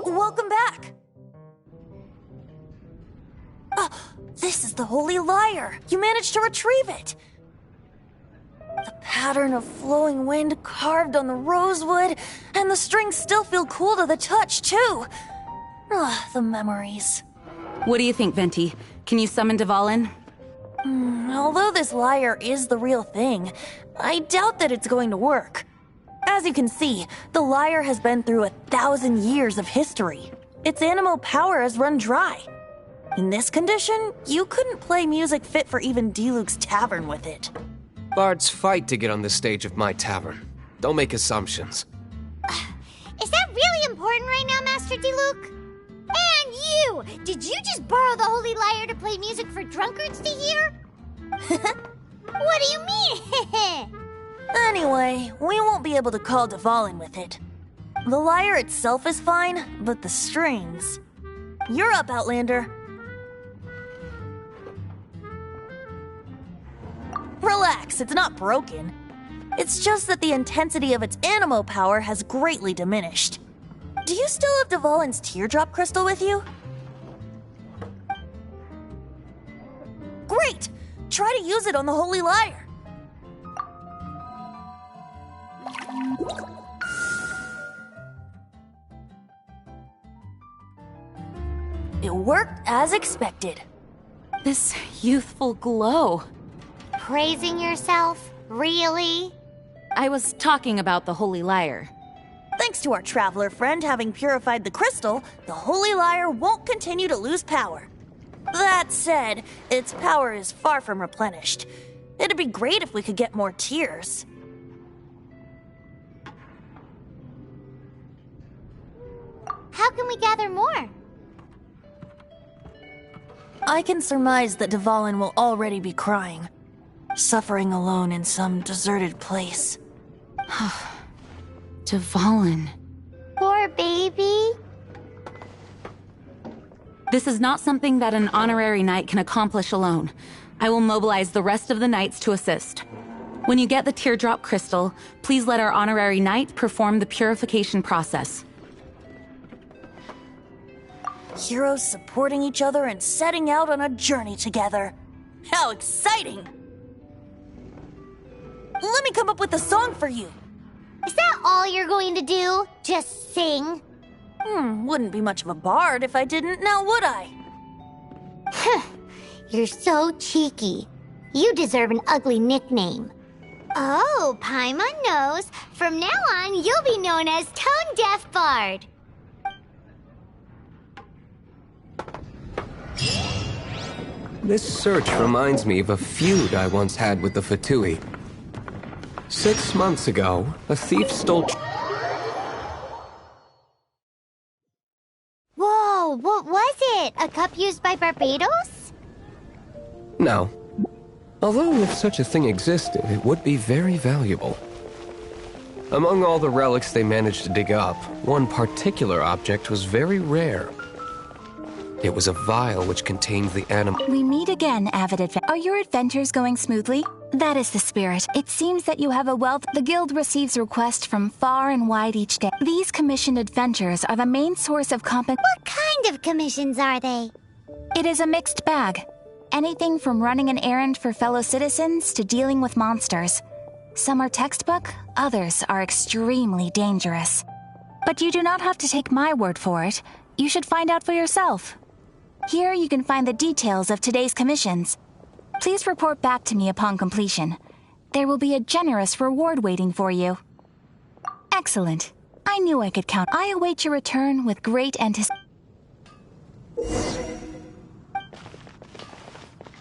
Welcome back. This is the Holy Lyre. You managed to retrieve it. The pattern of flowing wind carved on the rosewood, and the strings still feel cool to the touch, too. Ugh, the memories. What do you think, Venti? Can you summon Dvalin? Although this lyre is the real thing, I doubt that it's going to work. As you can see, the lyre has been through 1,000 years of history. Its animal power has run dry. In this condition, you couldn't play music fit for even D-Luke's tavern with it. Bards fight to get on the stage of my tavern. Don't make assumptions. Is that really important right now, Master D-Luke? And you! Did you just borrow the Holy Lyre to play music for drunkards to hear? What do you mean? Anyway, we won't be able to call Dvalin with it. The lyre itself is fine, but the strings... You're up, Outlander. Relax, it's not broken. It's just that the intensity of its animo power has greatly diminished. Do you still have Dvalin's teardrop crystal with you? Great! Try to use it on the Holy Lyre. It worked as expected. This youthful glow. Praising yourself? Really? I was talking about the Holy Lyre. Thanks to our traveler friend having purified the crystal, the Holy Lyre won't continue to lose power. That said, its power is far from replenished. It'd be great if we could get more tears. How can we gather more? I can surmise that Dvalin will already be crying, suffering alone in some deserted place. Dvalin. Poor baby. This is not something that an honorary knight can accomplish alone. I will mobilize the rest of the knights to assist. When you get the teardrop crystal, please let our honorary knight perform the purification process. Heroes supporting each other and setting out on a journey together. How exciting! Let me come up with a song for you. Is that all you're going to do? Just sing? Wouldn't be much of a bard if I didn't, now would I? You're so cheeky. You deserve an ugly nickname. Oh, Paimon knows. From now on, you'll be known as Tone Deaf Bard. This search reminds me of a feud I once had with the Fatui. 6 months ago, a thief stole... Whoa, what was it? A cup used by Barbados? No. Although if such a thing existed, it would be very valuable. Among all the relics they managed to dig up, one particular object was very rare. It was a vial which contained the animal. We meet again, avid adventurer. Are your adventures going smoothly? That is the spirit. It seems that you have a wealth. The guild receives requests from far and wide each day. These commissioned adventures are the main source of What kind of commissions are they? It is a mixed bag. Anything from running an errand for fellow citizens to dealing with monsters. Some are textbook, others are extremely dangerous. But you do not have to take my word for it. You should find out for yourself. Here you can find the details of today's commissions. Please report back to me upon completion. There will be a generous reward waiting for you. Excellent. I knew I could count. I await your return with great anticipation.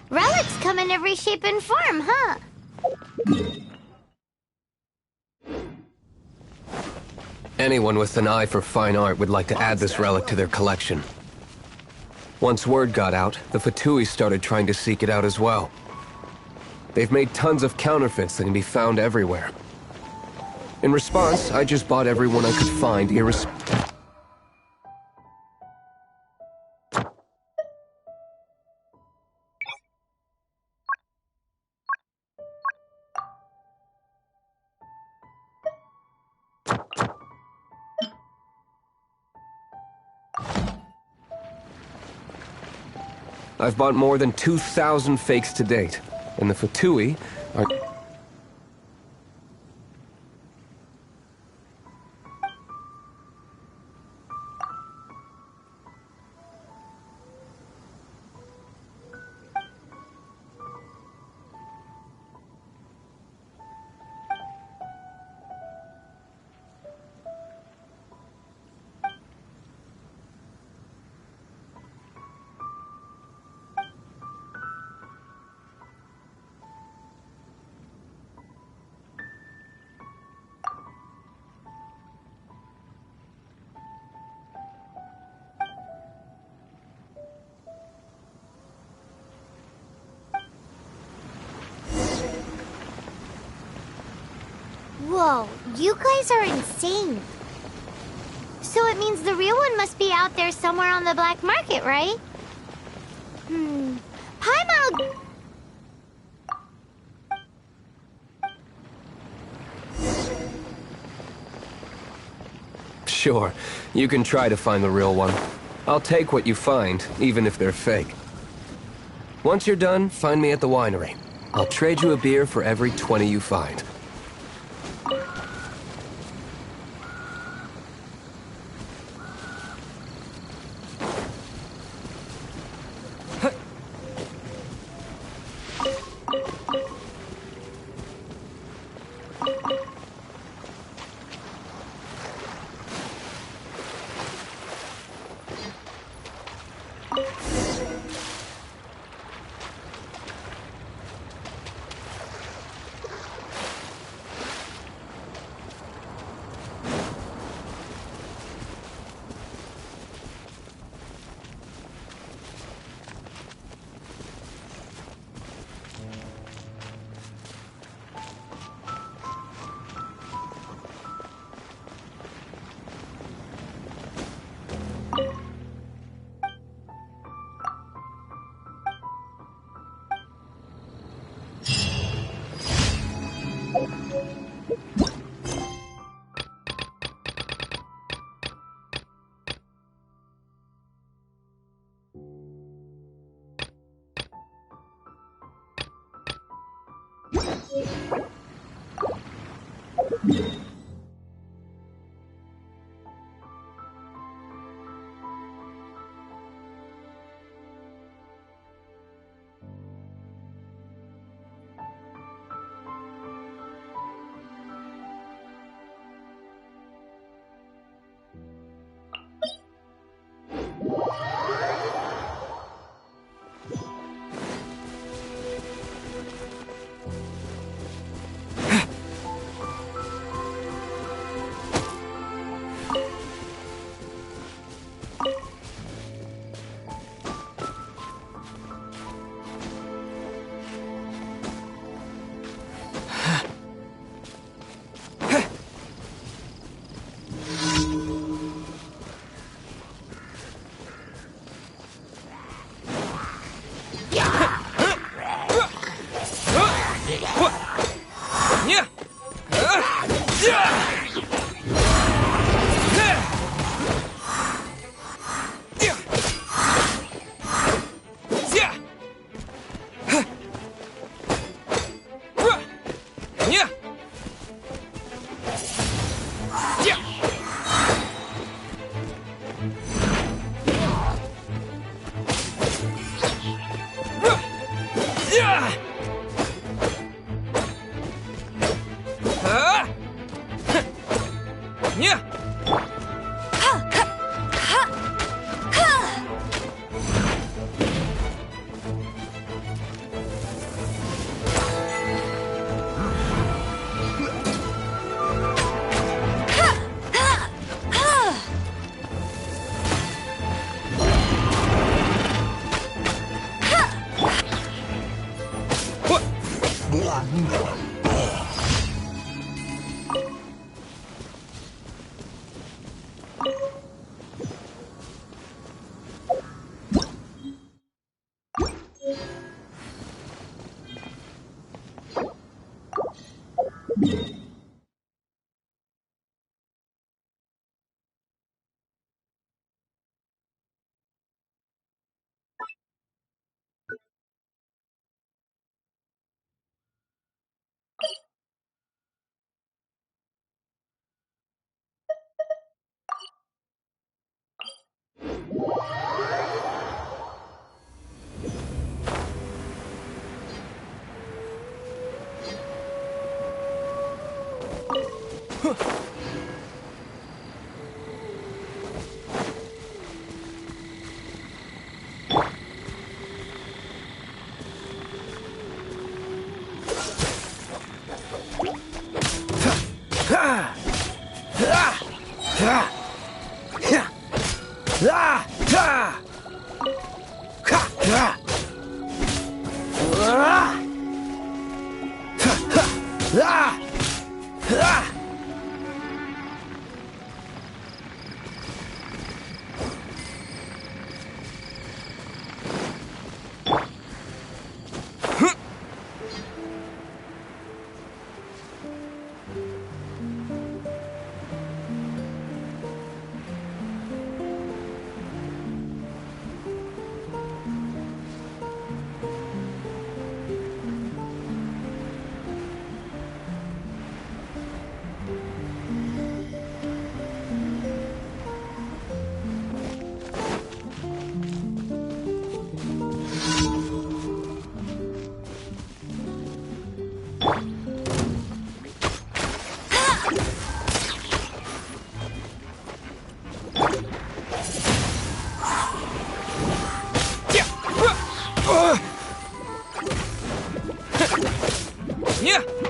Relics come in every shape and form, huh? Anyone with an eye for fine art would like to add this relic to their collection. Once word got out, the Fatui started trying to seek it out as well. They've made tons of counterfeits that can be found everywhere. In response, I just bought everyone I could find I've bought more than 2,000 fakes to date, and the Fatui are... Whoa, you guys are insane. So it means the real one must be out there somewhere on the black market, right? Paimon! Sure, you can try to find the real one. I'll take what you find, even if they're fake. Once you're done, find me at the winery. I'll trade you a beer for every 20 you find. Ah! Yeah.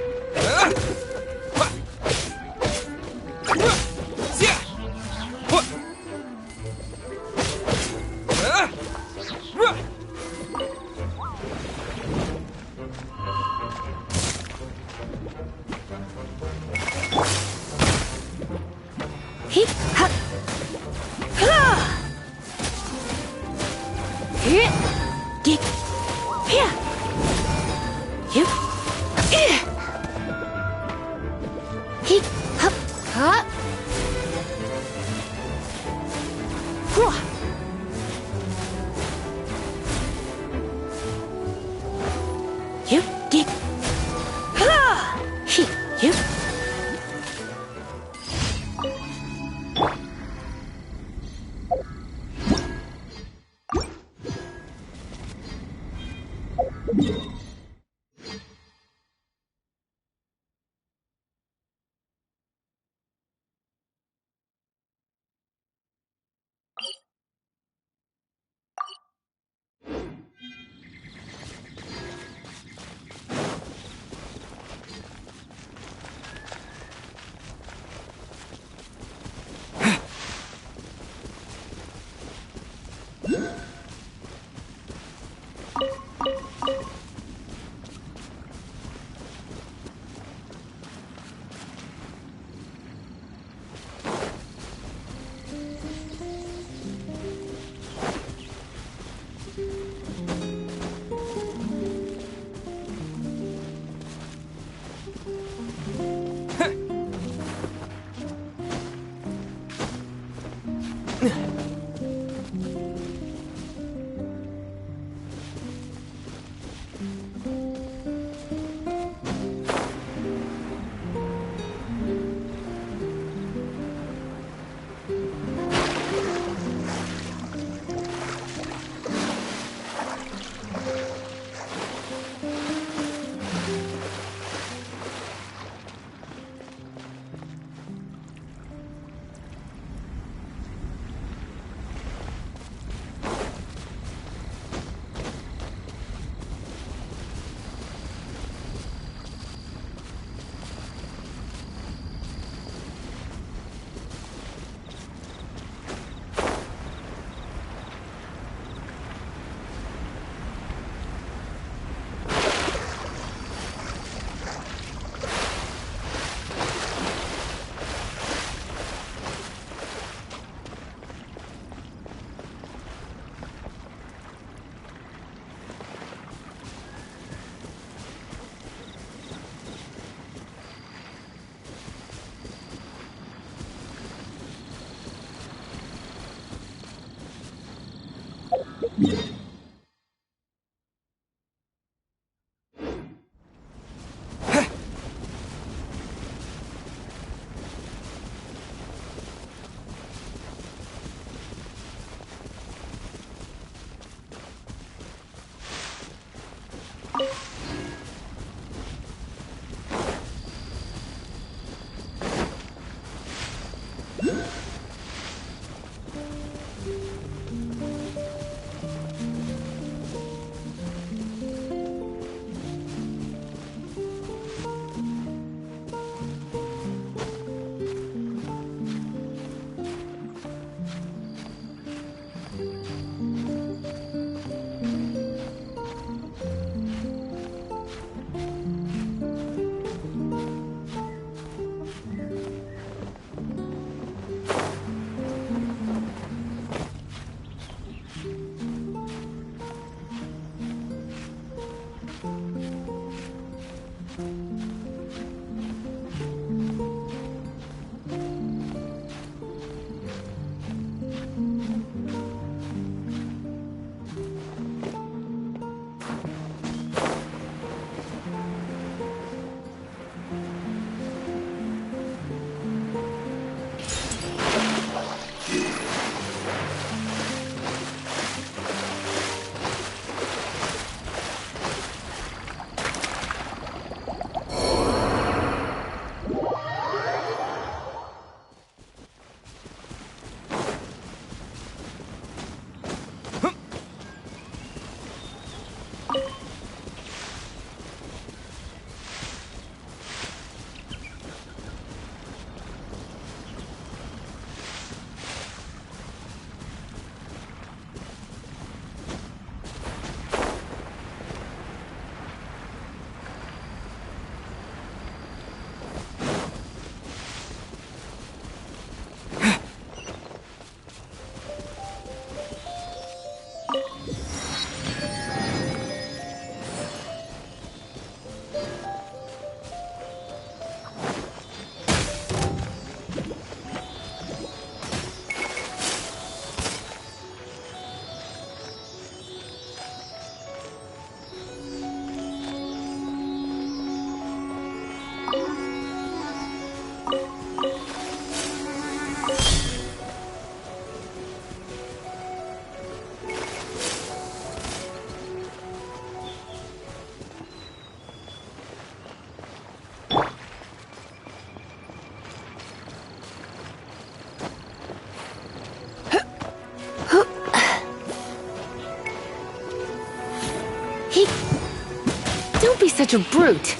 Don't be such a brute.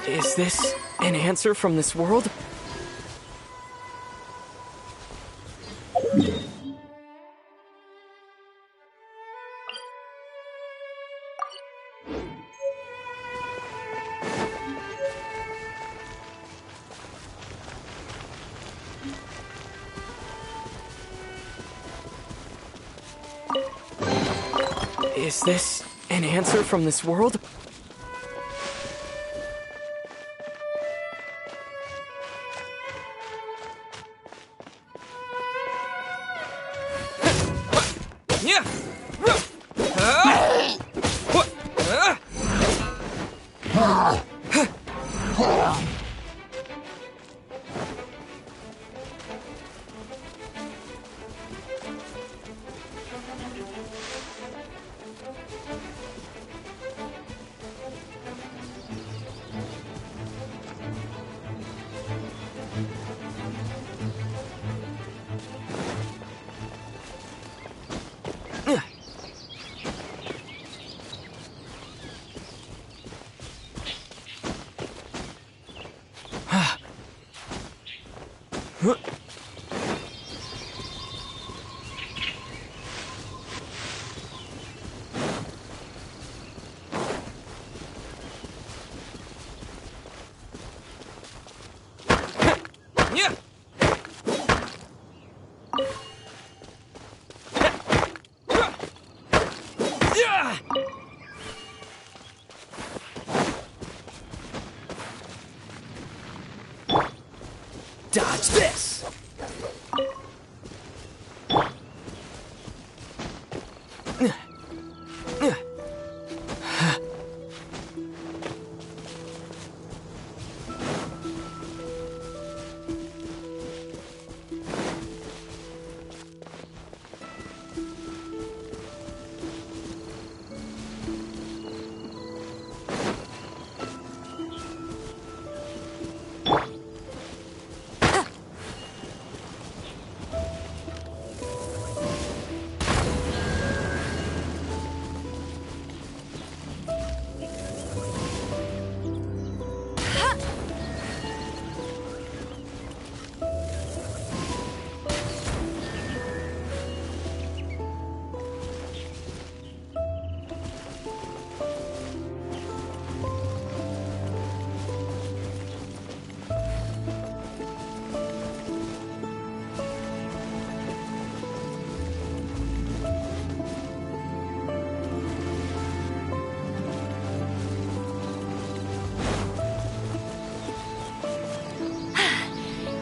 Is this an answer from this world? Is this an answer from this world? Dodge this!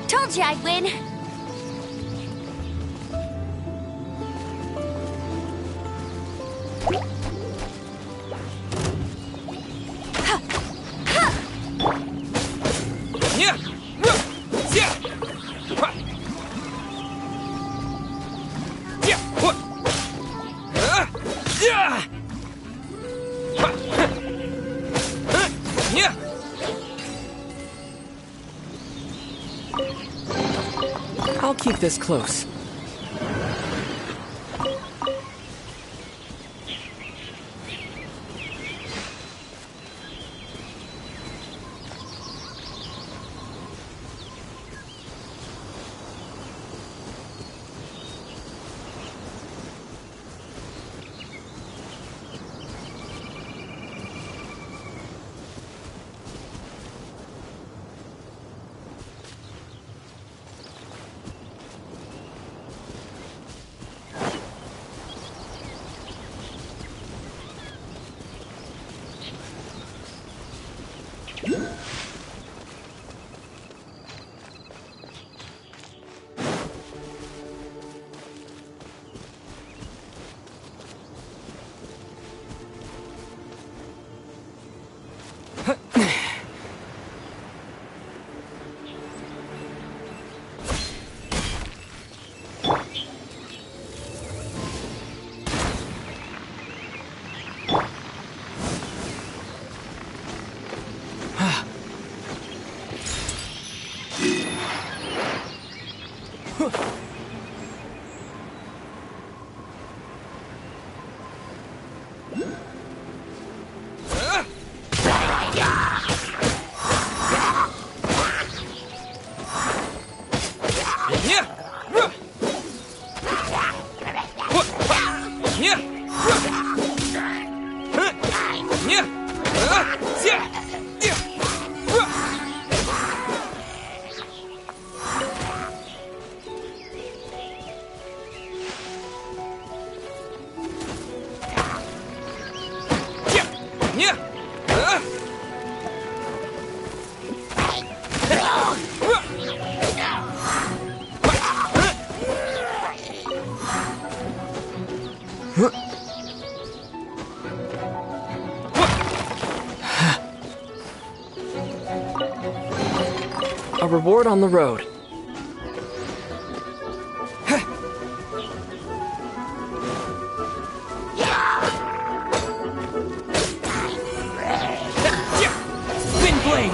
Told you I'd win. I'll keep this close. A reward on the road. Spin blade!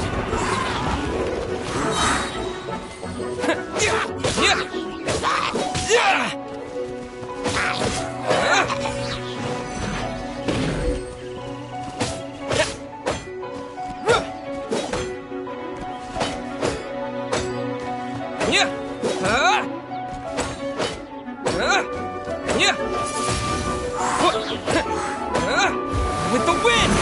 With the wind!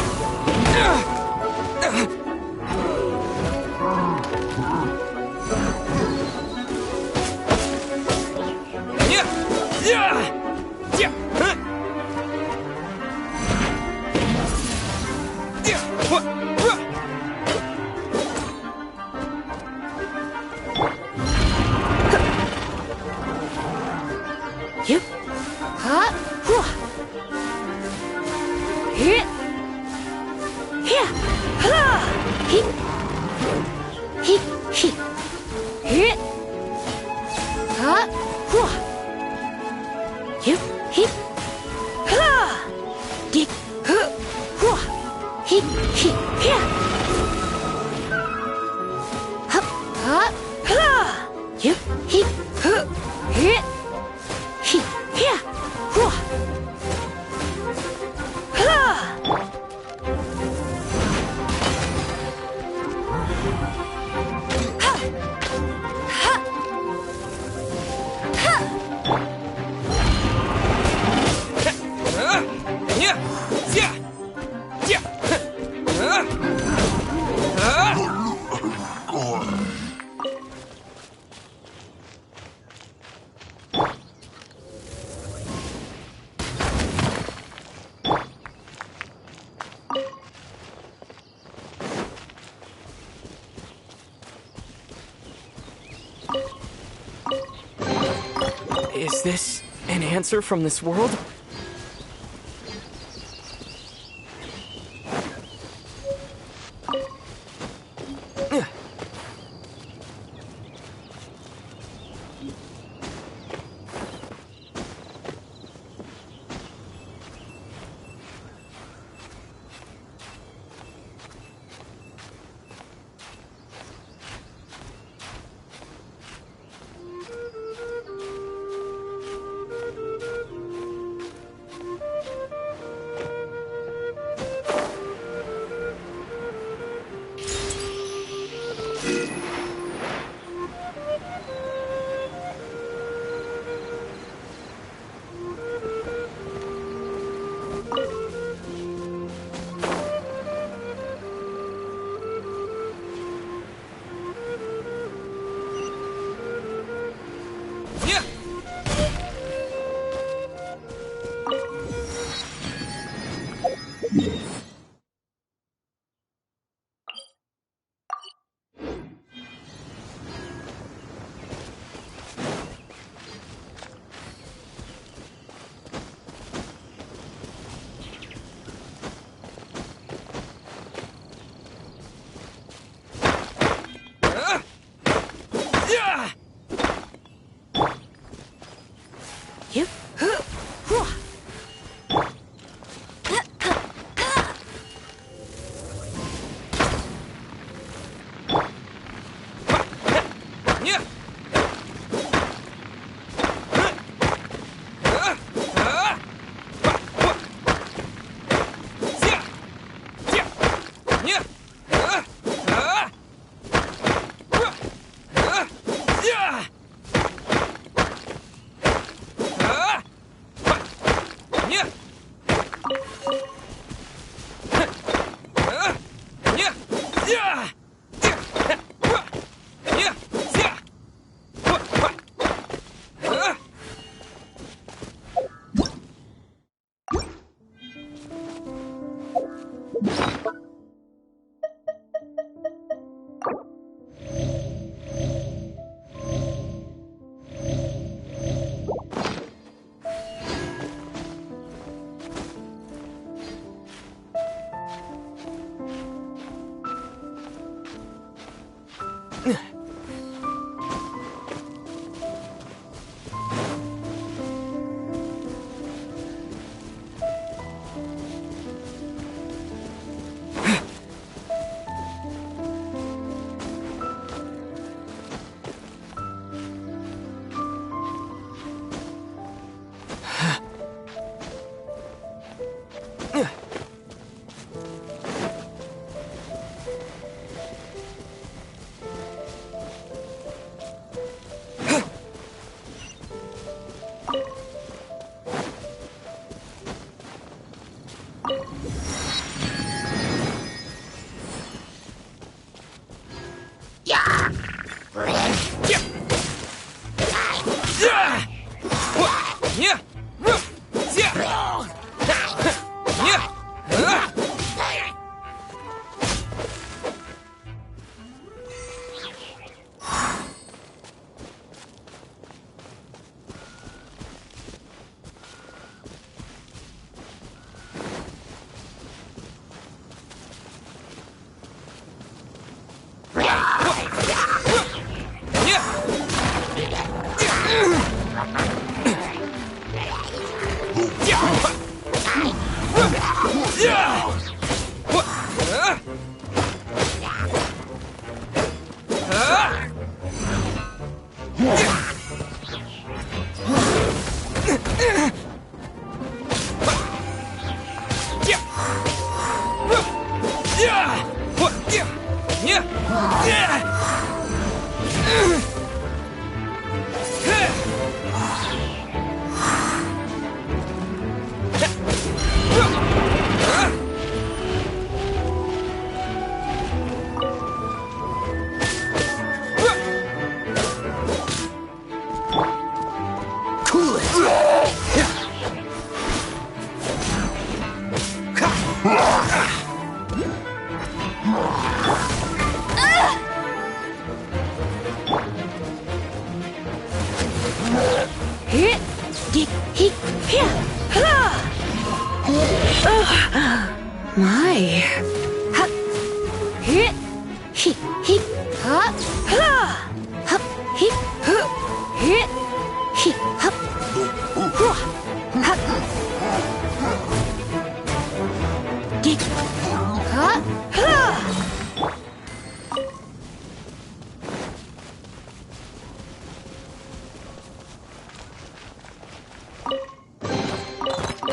Yep. Huh? Here. Here. He. Here. Huh? You. He. Dig. He. Here. Hup. You. He. Here. He. Here. Is this an answer from this world?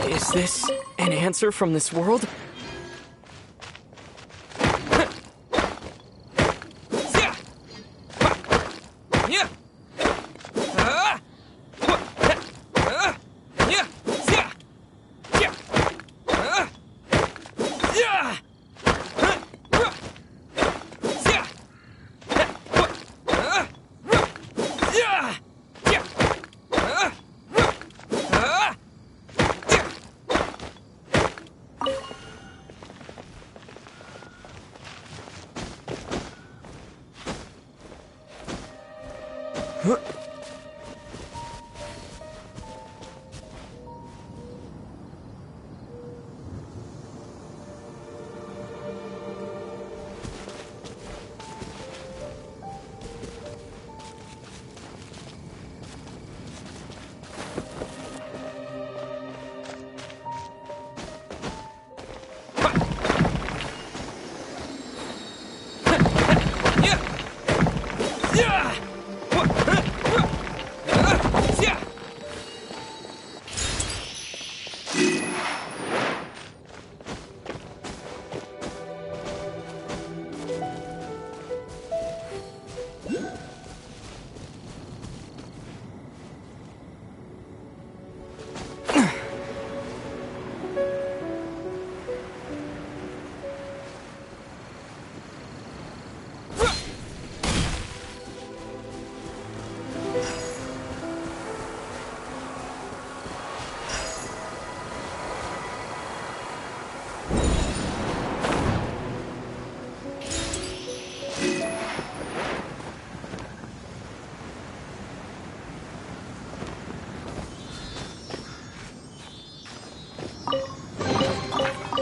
Is this an answer from this world?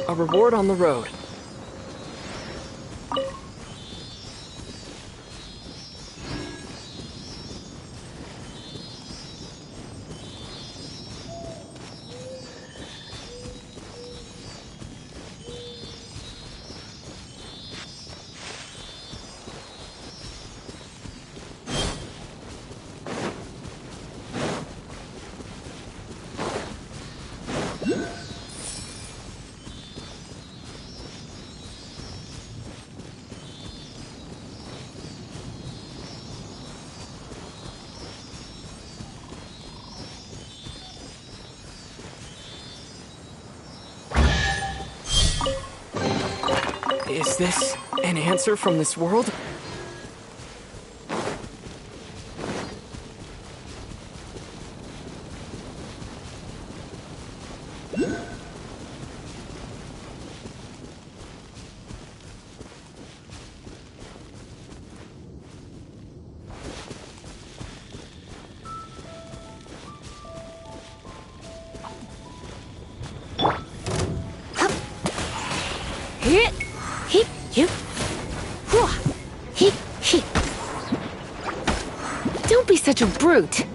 A reward on the road. Is this an answer from this world? Don't be such a brute.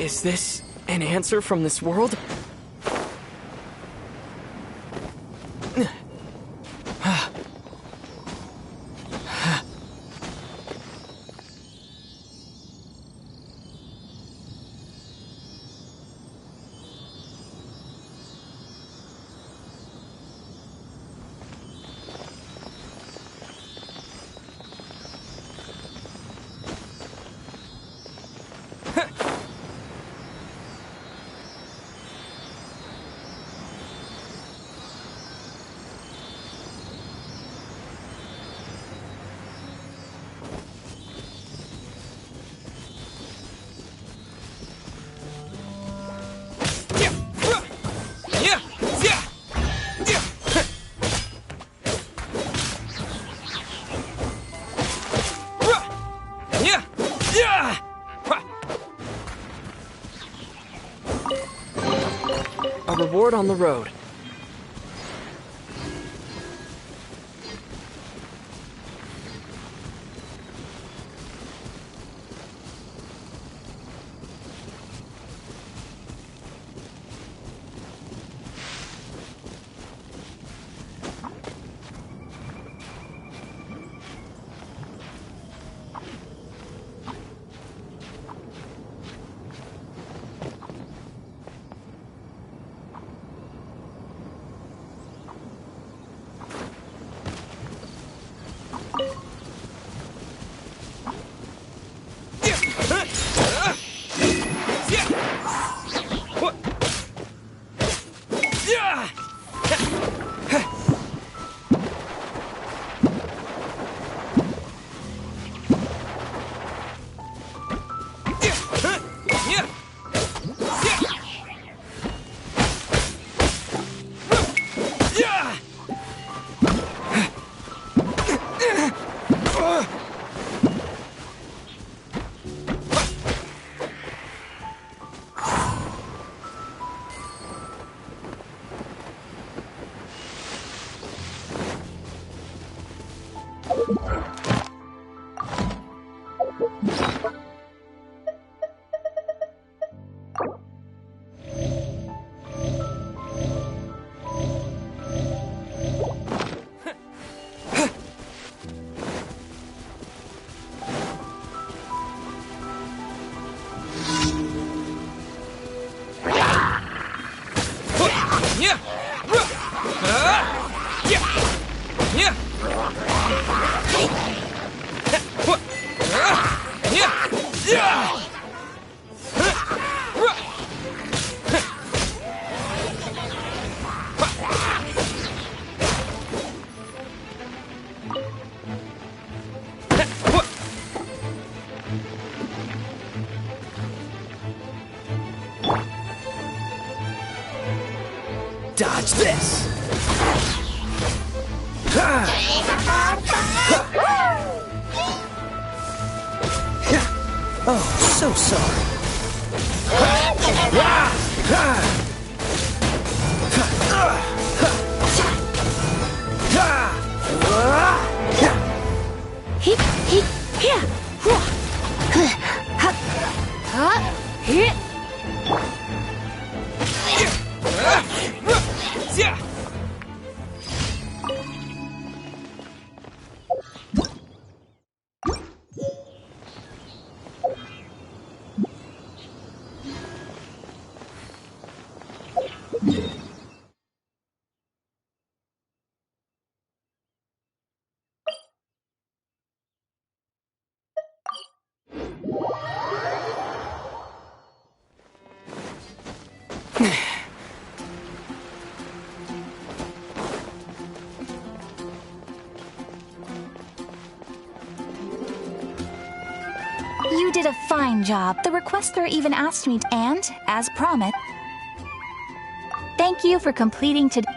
Is this an answer from this world? A reward on the road. Dodge this! Oh, so sorry. You did a fine job. The requester even asked me, and, as promised, thank you for completing today.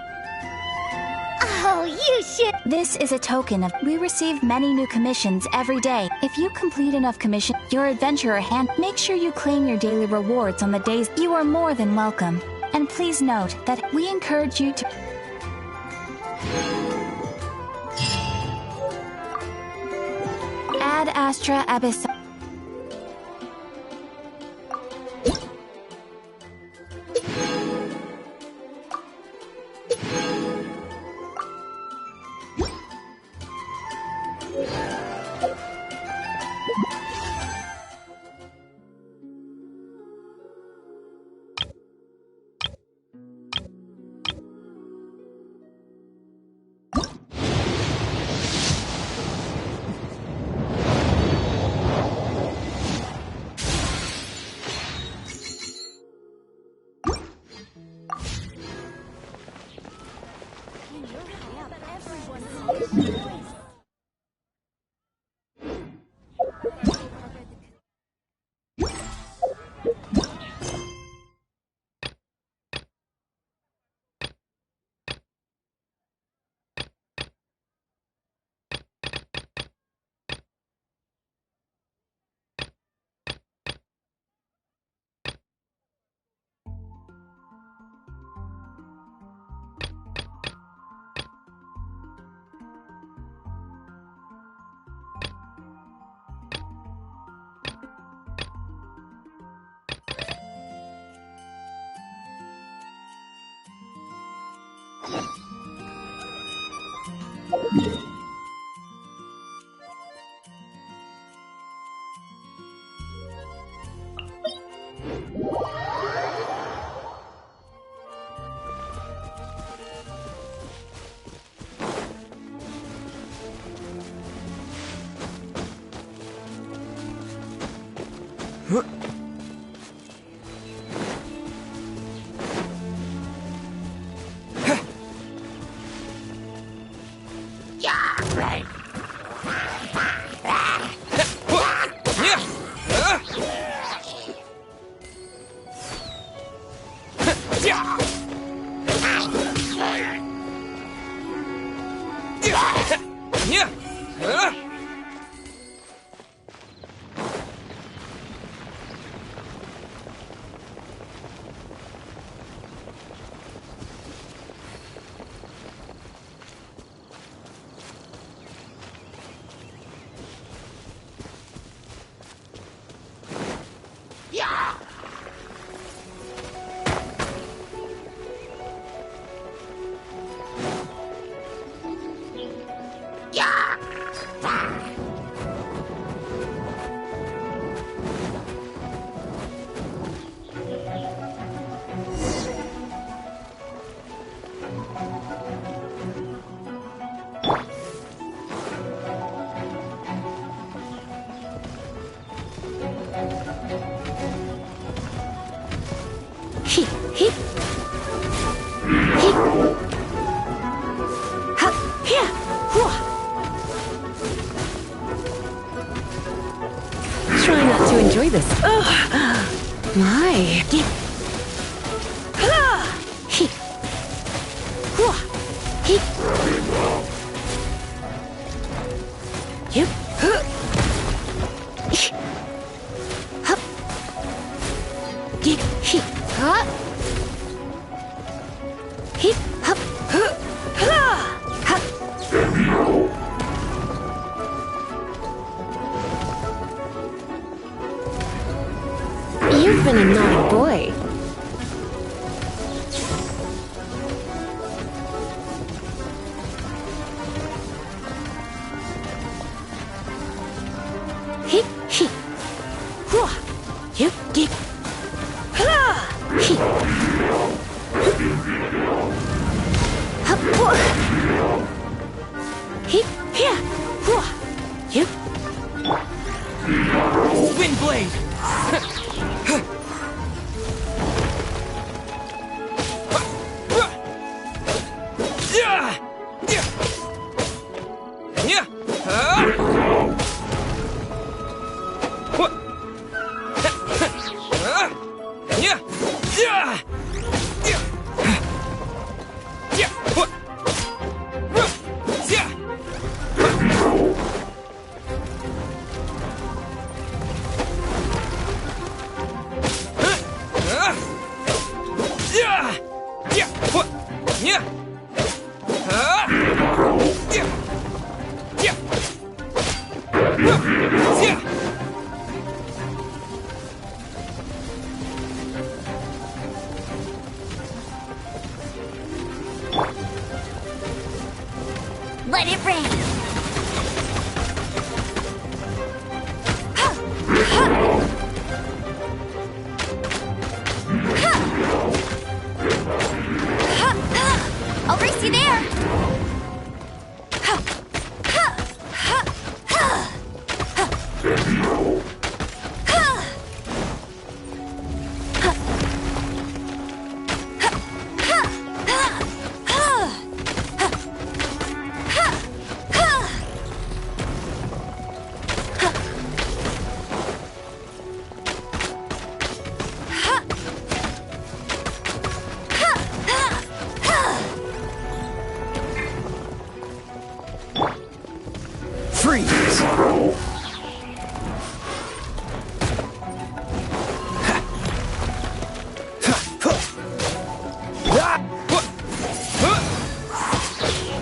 Oh, you should. This is a token of we receive many new commissions every day. If you complete enough commissions, your adventurer hand, make sure you claim your daily rewards on the days you are more than welcome. And please note that we encourage you to Ad Astra Abyss. Try not to enjoy this. My. Hip. Yep. Hup. Dig. Hip. Huh. Hip. Hup. Hup. You've been a naughty boy. Hip, hip. Hua. Yep, dip. Ha. Hip. Hup, hua. Hip, here. Hua. Yep. Wind blade! Let it rain. I'll race you there! Freeze!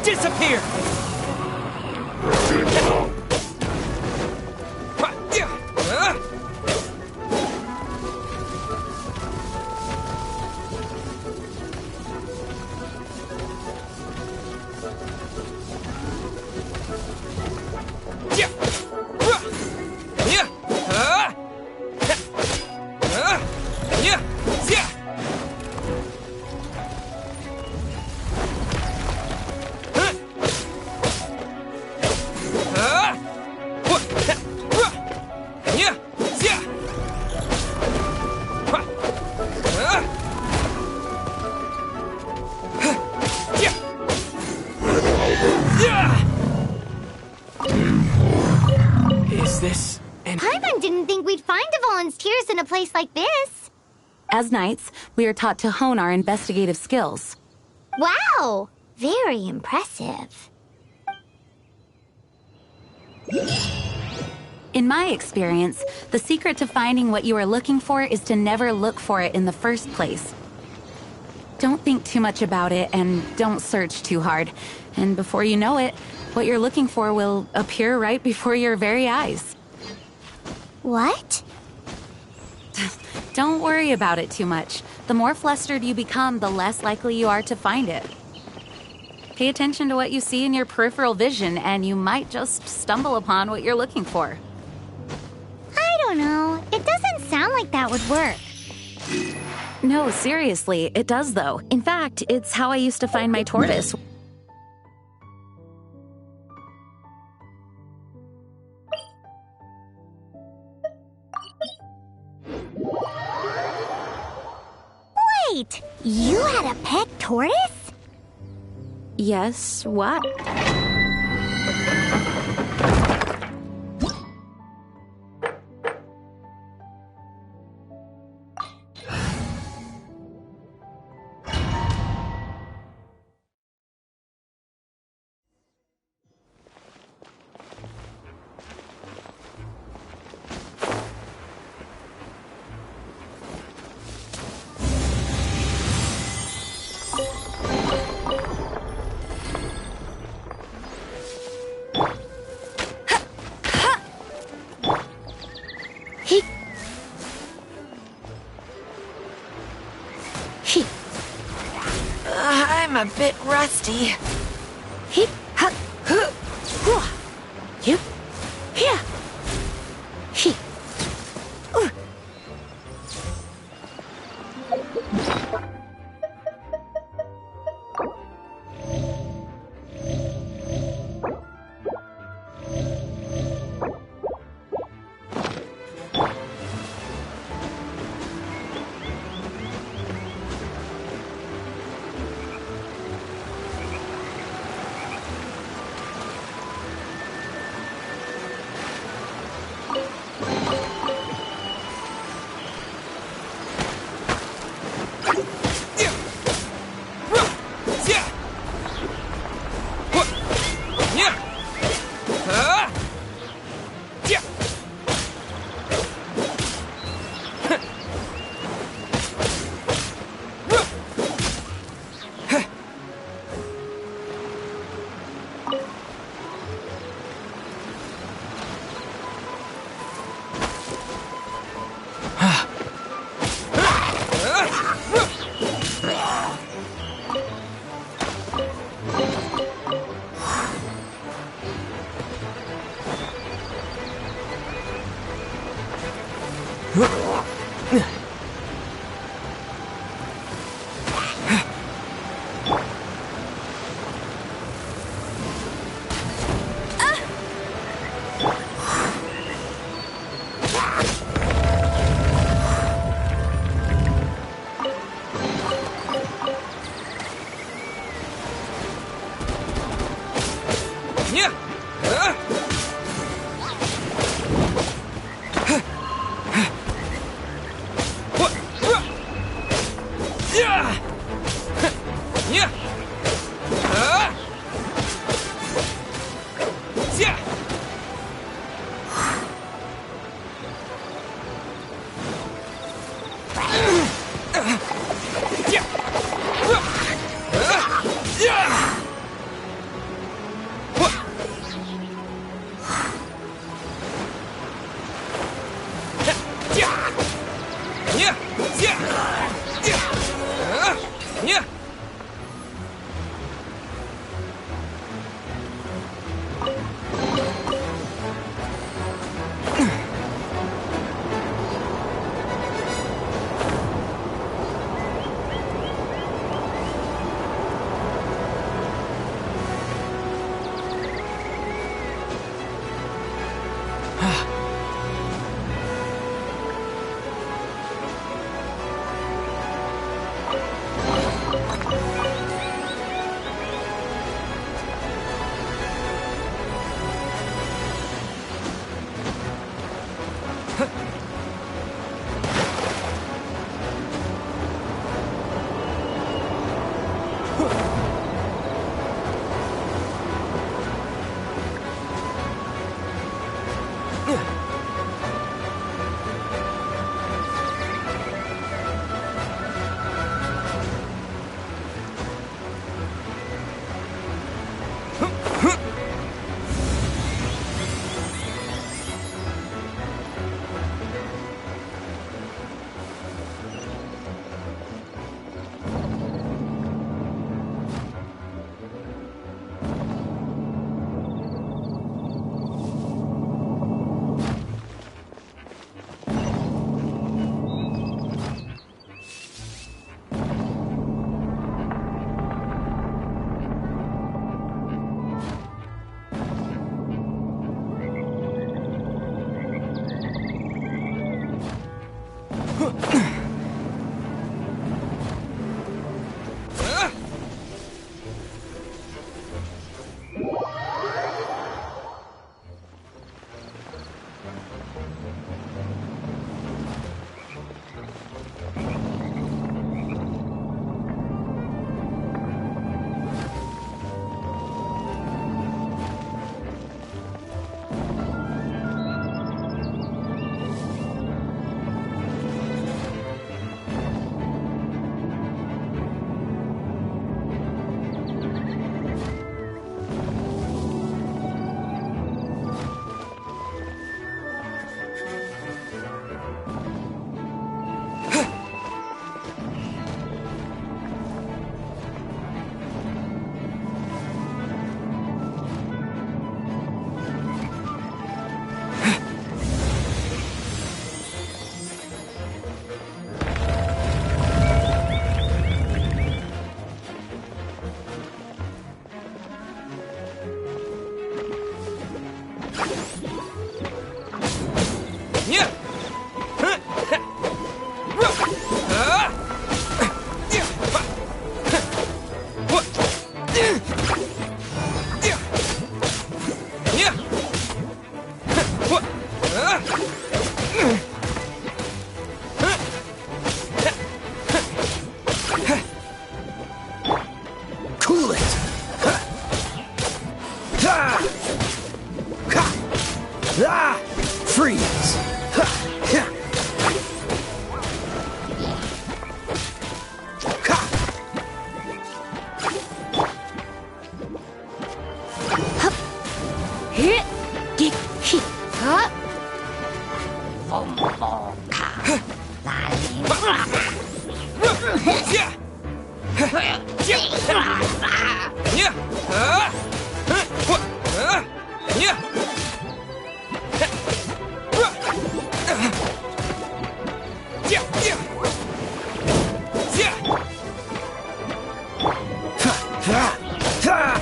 Disappear! Is this an... Paimon didn't think we'd find the volunteers in a place like this. As knights, we are taught to hone our investigative skills. Wow! Very impressive. In my experience, the secret to finding what you are looking for is to never look for it in the first place. Don't think too much about it and don't search too hard. And before you know it, what you're looking for will appear right before your very eyes. What? Don't worry about it too much. The more flustered you become, the less likely you are to find it. Pay attention to what you see in your peripheral vision, and you might just stumble upon what you're looking for. I don't know. It doesn't sound like that would work. No, seriously, it does though. In fact, it's how I used to find my tortoise. Wait! You had a pet tortoise? Yes, what? I'm a bit rusty. Hip, hop, huh, whoa. Yep, here. He.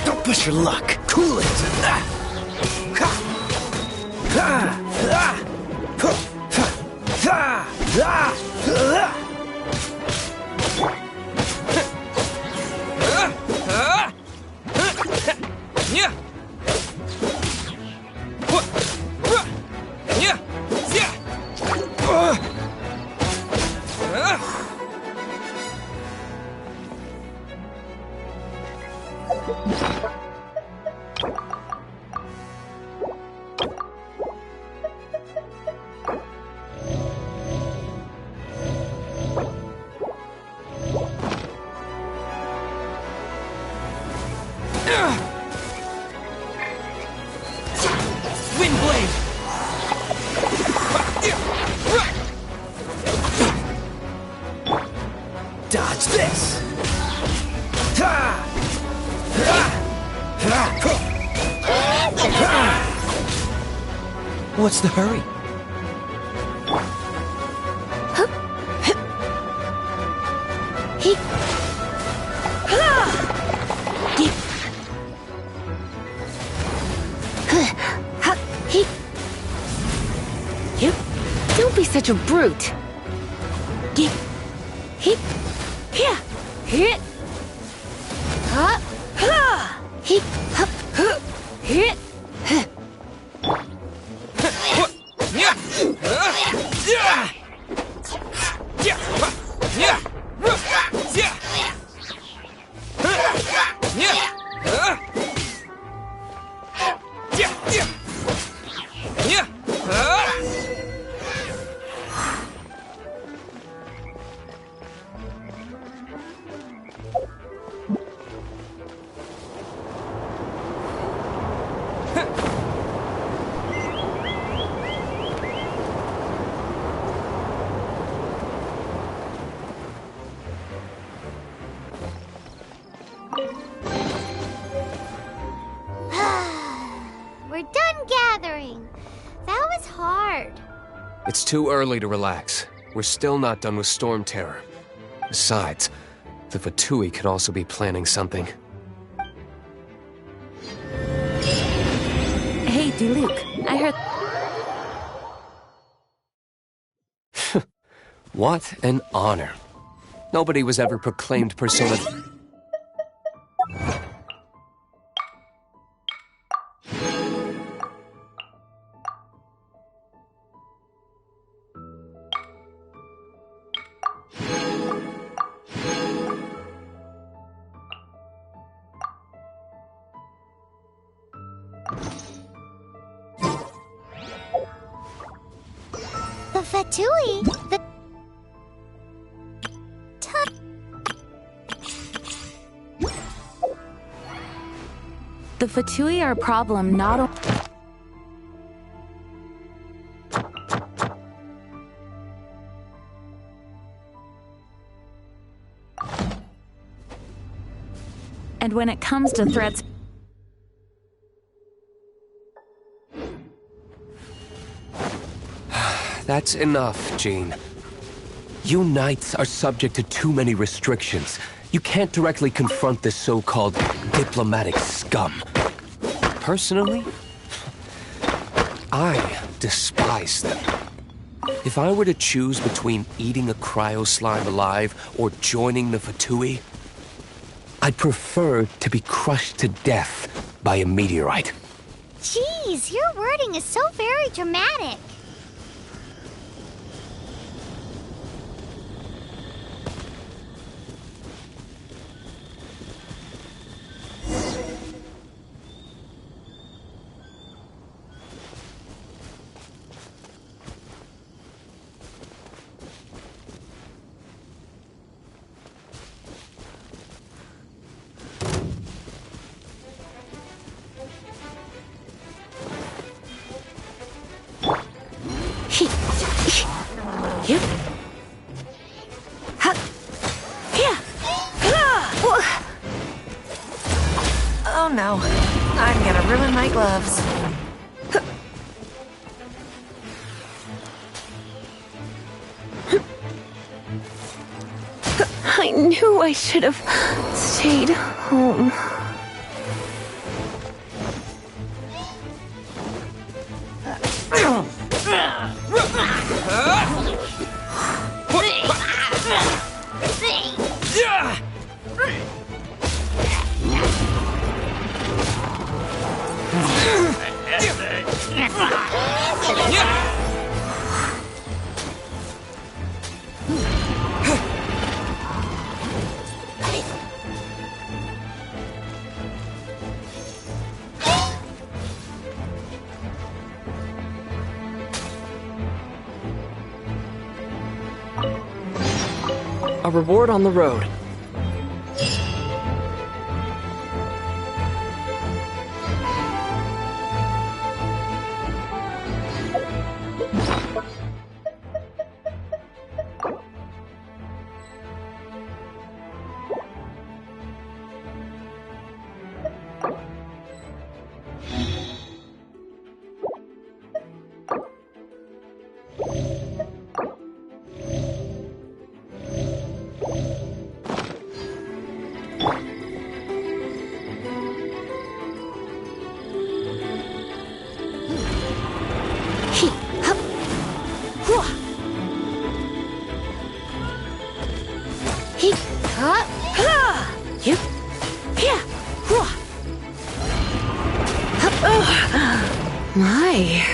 Don't push your luck. Cool it. Dodge this! What's the hurry? Don't be such a brute. We're done gathering. That was hard. It's too early to relax. We're still not done with Storm Terror. Besides, the Fatui could also be planning something. Hey, Diluc, I heard... What an honor. Nobody was ever proclaimed Persona... The Fatui? The Fatui are a problem not only... And when it comes to threats... That's enough, Jean. You knights are subject to too many restrictions. You can't directly confront this so-called diplomatic scum. Personally, I despise them. If I were to choose between eating a cryo slime alive or joining the Fatui, I'd prefer to be crushed to death by a meteorite. Jeez, your wording is so very dramatic. Oh no, I'm gonna ruin my gloves. I knew I should have stayed home. A reward on the road. My.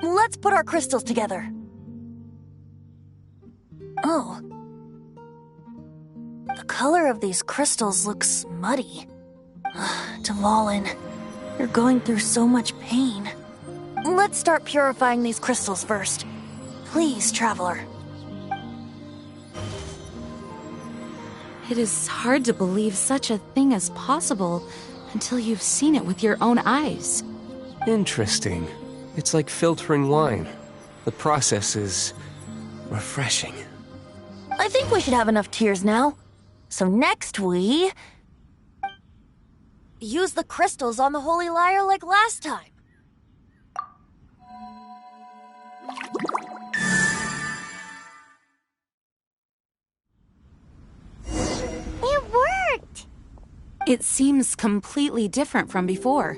Let's put our crystals together. Oh. The color of these crystals looks muddy. Dvalin, you're going through so much pain. Let's start purifying these crystals first. Please, Traveler. It is hard to believe such a thing is possible until you've seen it with your own eyes. Interesting. It's like filtering wine. The process is refreshing. I think we should have enough tears now. So next we... use the crystals on the Holy Lyre like last time. It worked! It seems completely different from before.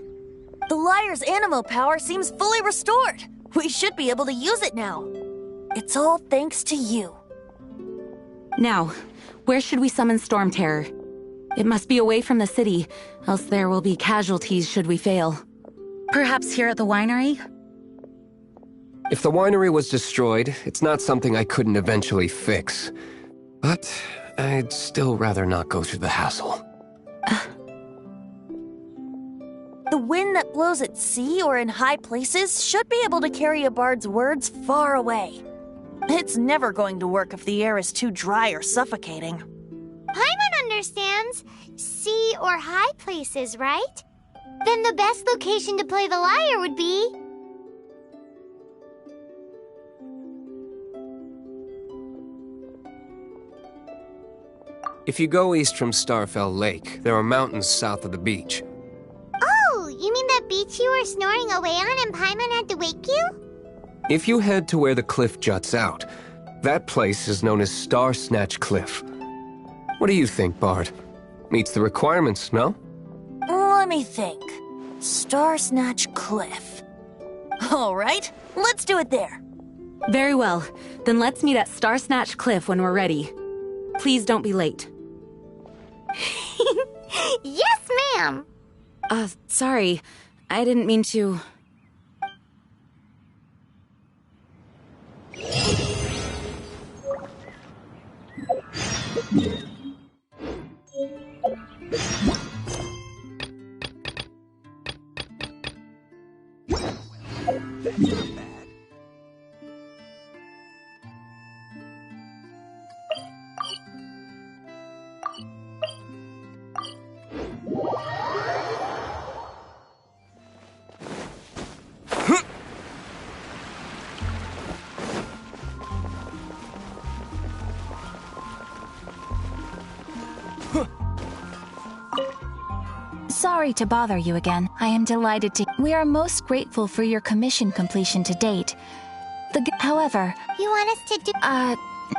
The Lyre's animo power seems fully restored. We should be able to use it now. It's all thanks to you. Now, where should we summon Storm Terror? It must be away from the city, else there will be casualties should we fail. Perhaps here at the winery? If the winery was destroyed, it's not something I couldn't eventually fix. But I'd still rather not go through the hassle. The wind that blows at sea or in high places should be able to carry a bard's words far away. It's never going to work if the air is too dry or suffocating. Paimon understands sea or high places, right? Then the best location to play the lyre would be... If you go east from Starfell Lake, there are mountains south of the beach. Oh, you mean that beach you were snoring away on and Paimon had to wake you? If you head to where the cliff juts out, that place is known as Star Snatch Cliff. What do you think, Bard? Meets the requirements, no? Let me think. Star Snatch Cliff. All right, let's do it there. Very well. Then let's meet at Star Snatch Cliff when we're ready. Please don't be late. Yes, ma'am! Sorry. I didn't mean to... Sorry to bother you again. I am delighted to... We are most grateful for your commission completion to date. However... You want us to do...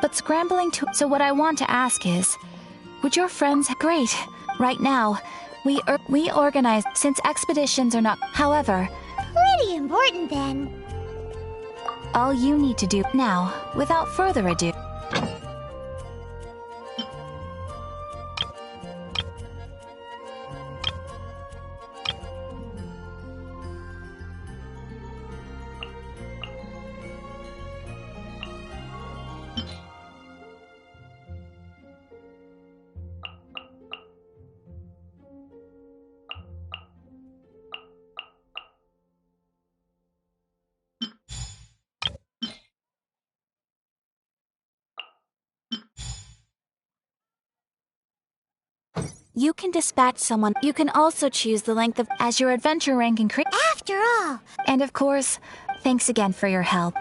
but scrambling to... So what I want to ask is... Would your friends... Great. Right now, we organize... Since expeditions are not... However... Pretty important then. All you need to do now, without further ado... You can dispatch someone. You can also choose the length of... As your adventure rank increases... After all... And of course, thanks again for your help.